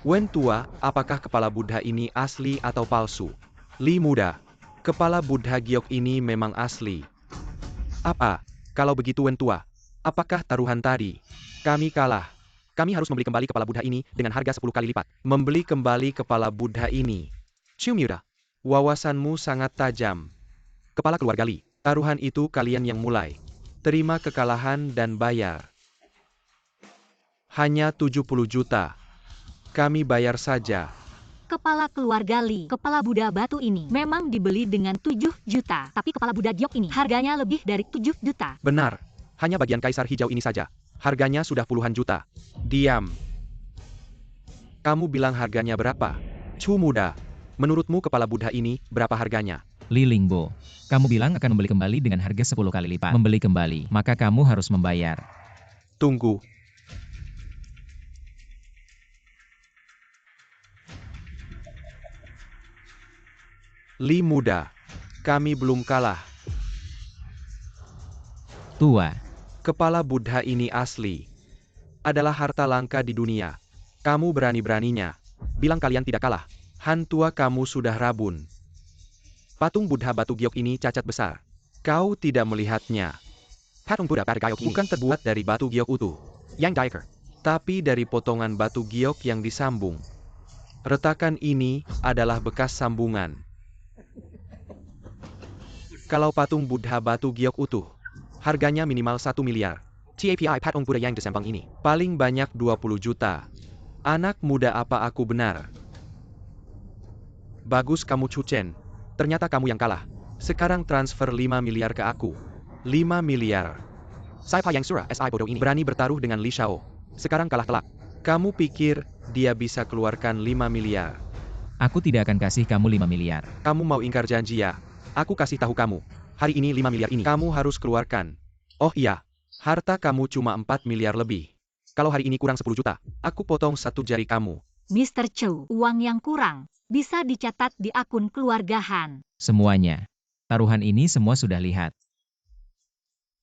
Wen tua, apakah kepala Buddha ini asli atau palsu? Li muda, kepala Buddha giok ini memang asli. Apa? Kalau begitu Wen tua, apakah taruhan tadi? Kami kalah. Kami harus membeli kembali kepala Buddha ini dengan harga 10 kali lipat. Membeli kembali kepala Buddha ini. Chu Miura, wawasanmu sangat tajam. Kepala keluarga Li, taruhan itu kalian yang mulai. Terima kekalahan dan bayar. Hanya 70 juta. Kami bayar saja. Kepala keluarga Li, kepala Buddha batu ini memang dibeli dengan 7 juta. Tapi kepala Buddha giok ini harganya lebih dari 7 juta. Benar. Hanya bagian kaisar hijau ini saja. Harganya sudah puluhan juta. Diam. Kamu bilang harganya berapa? Chu muda, menurutmu kepala Buddha ini berapa harganya? Li Lingbo, kamu bilang akan membeli kembali dengan harga 10 kali lipat. Membeli kembali, maka kamu harus membayar. Tunggu. Li muda, kami belum kalah. Tua. Kepala Buddha ini asli. Adalah harta langka di dunia. Kamu berani-beraninya bilang kalian tidak kalah. Han tua, kamu sudah rabun. Patung Buddha batu giok ini cacat besar. Kau tidak melihatnya. Patung Buddha batu giok ini bukan terbuat dari batu giok utuh, yang diaker, tapi dari potongan batu giok yang disambung. Retakan ini adalah bekas sambungan. Kalau patung Buddha batu giok utuh, harganya minimal 1 miliar. TAPI patung Buddha yang disembang ini paling banyak 20 juta. Anak muda, apa aku benar? Bagus kamu Chu Chen. Ternyata kamu yang kalah. Sekarang transfer 5 miliar ke aku. 5 miliar. Sai Pa yang surah SI bodoh ini berani bertaruh dengan Li Shao. Sekarang kalah telak. Kamu pikir dia bisa keluarkan 5 miliar? Aku tidak akan kasih kamu 5 miliar. Kamu mau ingkar janji ya? Aku kasih tahu kamu. Hari ini 5 miliar ini kamu harus keluarkan. Oh iya, harta kamu cuma 4 miliar lebih. Kalau hari ini kurang 10 juta, aku potong satu jari kamu. Mr. Chu, uang yang kurang bisa dicatat di akun keluarga Han. Semuanya. Taruhan ini semua sudah lihat.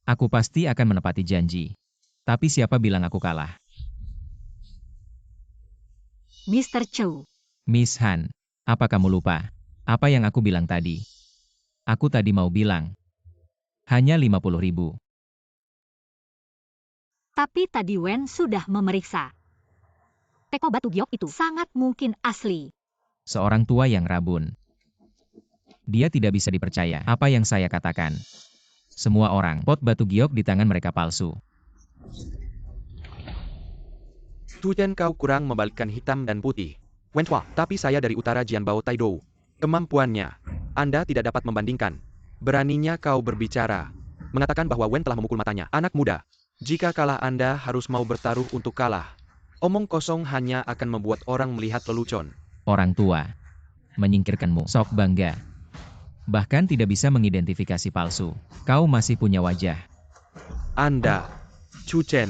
Aku pasti akan menepati janji. Tapi siapa bilang aku kalah? Mr. Chu, Miss Han, apa kamu lupa? Apa yang aku bilang tadi? Aku tadi mau bilang. Hanya 50.000. tapi tadi Wen sudah memeriksa. Teko batu giok itu sangat mungkin asli. Seorang tua yang rabun. Dia tidak bisa dipercaya apa yang saya katakan. Semua orang, pot batu giok di tangan mereka palsu. Chu Chen, kau kurang membalikkan hitam dan putih. Wen Hua, tapi saya dari utara Jianbao Taidou. Kemampuannya, Anda tidak dapat membandingkan. Beraninya kau berbicara. Mengatakan bahwa Wen telah memukul matanya. Anak muda, jika kalah Anda harus mau bertaruh untuk kalah. Omong kosong hanya akan membuat orang melihat lelucon. Orang tua. Menyingkirkanmu, sok bangga. Bahkan tidak bisa mengidentifikasi palsu. Kau masih punya wajah. Anda, Chu Chen,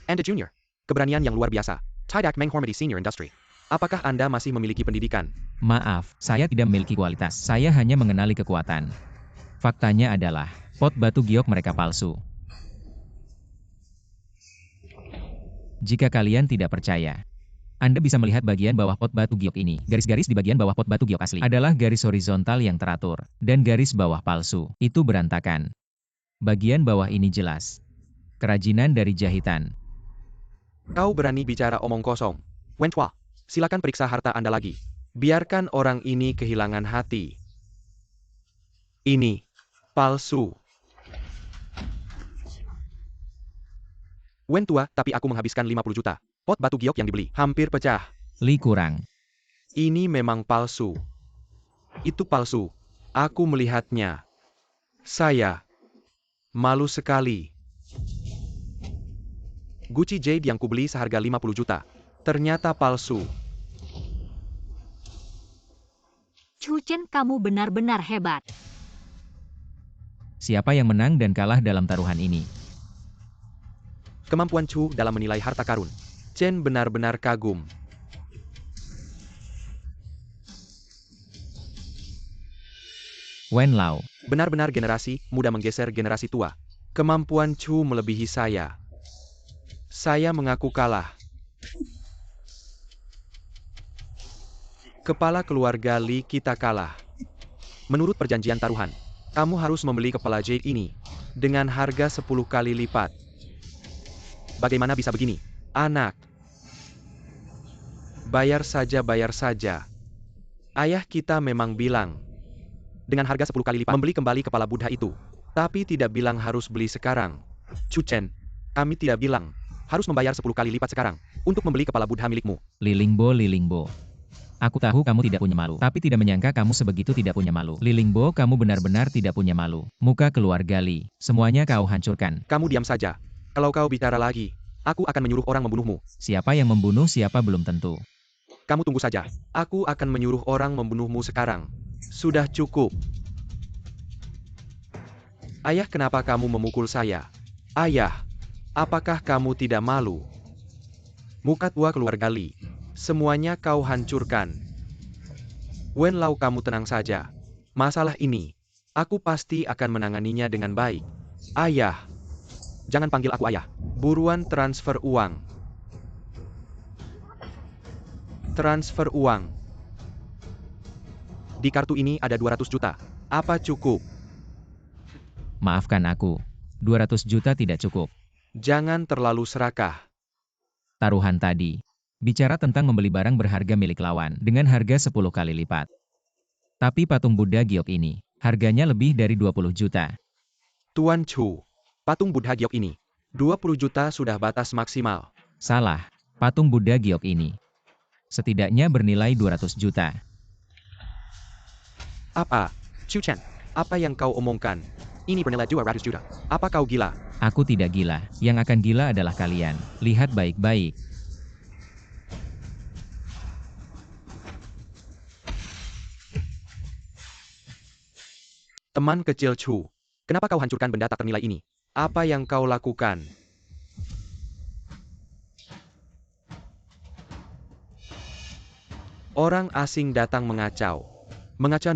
Anda Junior. Keberanian yang luar biasa. Tidak menghormati senior industry. Apakah Anda masih memiliki pendidikan? Maaf, saya tidak memiliki kualitas. Saya hanya mengenali kekuatan. Faktanya adalah, pot batu giok mereka palsu. Jika kalian tidak percaya, Anda bisa melihat bagian bawah pot batu giok ini. Garis-garis di bagian bawah pot batu giok asli adalah garis horizontal yang teratur, dan garis bawah palsu itu berantakan. Bagian bawah ini jelas. Kerajinan dari jahitan. Kau berani bicara omong kosong. Wen Hua, silakan periksa harta Anda lagi. Biarkan orang ini kehilangan hati. Ini palsu. Wen tua, tapi aku menghabiskan 50 juta. Pot batu giok yang dibeli hampir pecah. Li kurang. Ini memang palsu. Itu palsu. Aku melihatnya. Saya malu sekali. Gucci Jade yang kubeli seharga 50 juta. Ternyata palsu. Chu Chen, kamu benar-benar hebat. Siapa yang menang dan kalah dalam taruhan ini? Kemampuan Chu dalam menilai harta karun. Chen benar-benar kagum. Wen Lao. Benar-benar generasi muda menggeser generasi tua. Kemampuan Chu melebihi saya. Saya mengaku kalah. Kepala keluarga Li, kita kalah. Menurut perjanjian taruhan, kamu harus membeli kepala jade ini dengan harga 10 kali lipat. Bagaimana bisa begini, anak? Bayar saja, bayar saja. Ayah kita memang bilang, dengan harga 10 kali lipat membeli kembali kepala Buddha itu. Tapi tidak bilang harus beli sekarang. Chu Chen, kami tidak bilang harus membayar 10 kali lipat sekarang untuk membeli kepala Buddha milikmu. Lilingbo, Lilingbo. Aku tahu kamu tidak punya malu, tapi tidak menyangka kamu sebegitu tidak punya malu. Lilingbo, kamu benar-benar tidak punya malu. Muka keluarga Li, semuanya kau hancurkan. Kamu diam saja. Kalau kau bicara lagi, aku akan menyuruh orang membunuhmu. Siapa yang membunuh siapa belum tentu. Kamu tunggu saja. Aku akan menyuruh orang membunuhmu sekarang. Sudah cukup. Ayah, kenapa kamu memukul saya? Ayah, apakah kamu tidak malu? Muka tua keluarga Li, semuanya kau hancurkan. Wen Lao, kamu tenang saja. Masalah ini, aku pasti akan menanganinya dengan baik. Ayah, jangan panggil aku ayah. Buruan transfer uang. Transfer uang. Di kartu ini ada 200 juta. Apa cukup? Maafkan aku. 200 juta tidak cukup. Jangan terlalu serakah. Taruhan tadi. Bicara tentang membeli barang berharga milik lawan dengan harga 10 kali lipat. Tapi patung Buddha giok ini, harganya lebih dari 20 juta. Tuan Chu, patung Buddha giok ini, 20 juta sudah batas maksimal. Salah, patung Buddha giok ini. Setidaknya bernilai 200 juta. Apa? Chu Chen, apa yang kau omongkan? Ini bernilai 200 juta. Apa kau gila? Aku tidak gila, yang akan gila adalah kalian. Lihat baik-baik. Teman kecil Chu, kenapa kau hancurkan benda tak ternilai ini? Apa yang kau lakukan? Orang asing datang mengacau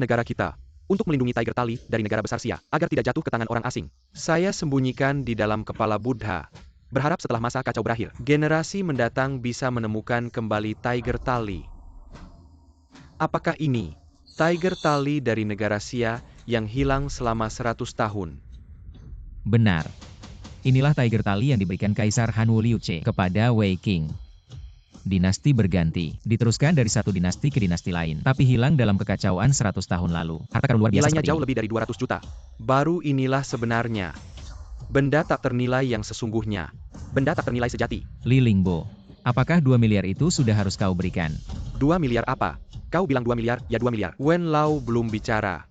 negara kita untuk melindungi Tiger Tali dari negara besar Sia agar tidak jatuh ke tangan orang asing. Saya sembunyikan di dalam kepala Buddha. Berharap setelah masa kacau berakhir, generasi mendatang bisa menemukan kembali Tiger Tali. Apakah ini Tiger Tali dari negara Sia yang hilang selama 100 tahun? Benar. Inilah Tiger Tali yang diberikan Kaisar Han Wu Liuce kepada Wei Qing. Dinasti berganti, diteruskan dari satu dinasti ke dinasti lain, tapi hilang dalam kekacauan 100 tahun lalu. Harta karun luar biasa Nilainya seperti jauh ini. lebih dari 200 juta. Baru inilah sebenarnya. Benda tak ternilai yang sesungguhnya. Benda tak ternilai sejati. Li Lingbo, apakah 2 miliar itu sudah harus kau berikan? 2 miliar apa? Kau bilang 2 miliar, ya 2 miliar. Wen Lao belum bicara.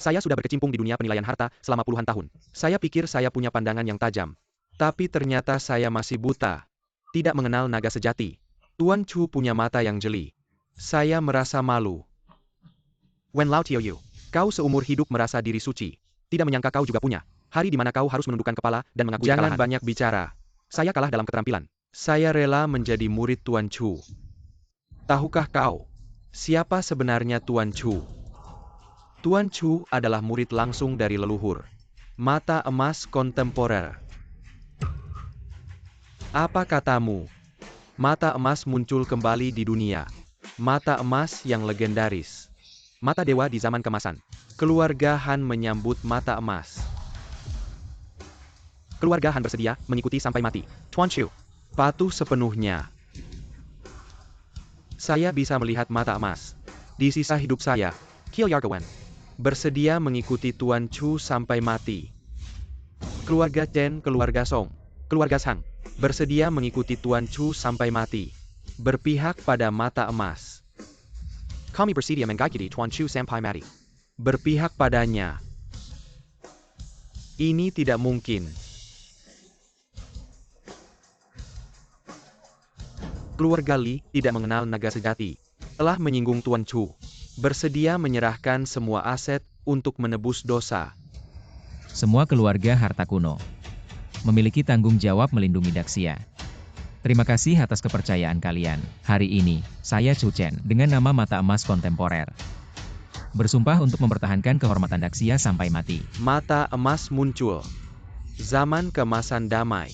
Saya sudah berkecimpung di dunia penilaian harta selama puluhan tahun. Saya pikir saya punya pandangan yang tajam. Tapi ternyata saya masih buta. Tidak mengenal naga sejati. Tuan Chu punya mata yang jeli. Saya merasa malu. Wen Lao Qiuyu, kau seumur hidup merasa diri suci. Tidak menyangka kau juga punya hari di mana kau harus menundukkan kepala dan mengakui kekalahan. Jangan banyak bicara. Saya kalah dalam keterampilan. Saya rela menjadi murid Tuan Chu. Tahukah kau siapa sebenarnya Tuan Chu? Tuan Chu adalah murid langsung dari leluhur. Mata emas kontemporer. Apa katamu? Mata emas muncul kembali di dunia. Mata emas yang legendaris. Mata dewa di zaman kemasan. Keluarga Han menyambut mata emas. Keluarga Han bersedia mengikuti sampai mati. Tuan Chu, patuh sepenuhnya. Saya bisa melihat mata emas. Di sisa hidup saya, Kiel Yargawen bersedia mengikuti Tuan Chu sampai mati. Keluarga Chen, keluarga Song, keluarga Sang bersedia mengikuti Tuan Chu sampai mati. Berpihak pada mata emas. Kami bersedia mengikuti Tuan Chu sampai mati. Berpihak padanya. Ini tidak mungkin. Keluarga Li tidak mengenal naga sejati. Telah menyinggung Tuan Chu. Bersedia menyerahkan semua aset untuk menebus dosa. Semua keluarga harta kuno memiliki tanggung jawab melindungi Daxia. Terima kasih atas kepercayaan kalian. Hari ini, saya Chu Chen dengan nama Mata Emas Kontemporer bersumpah untuk mempertahankan kehormatan Daxia sampai mati. Mata emas muncul. Zaman keemasan damai.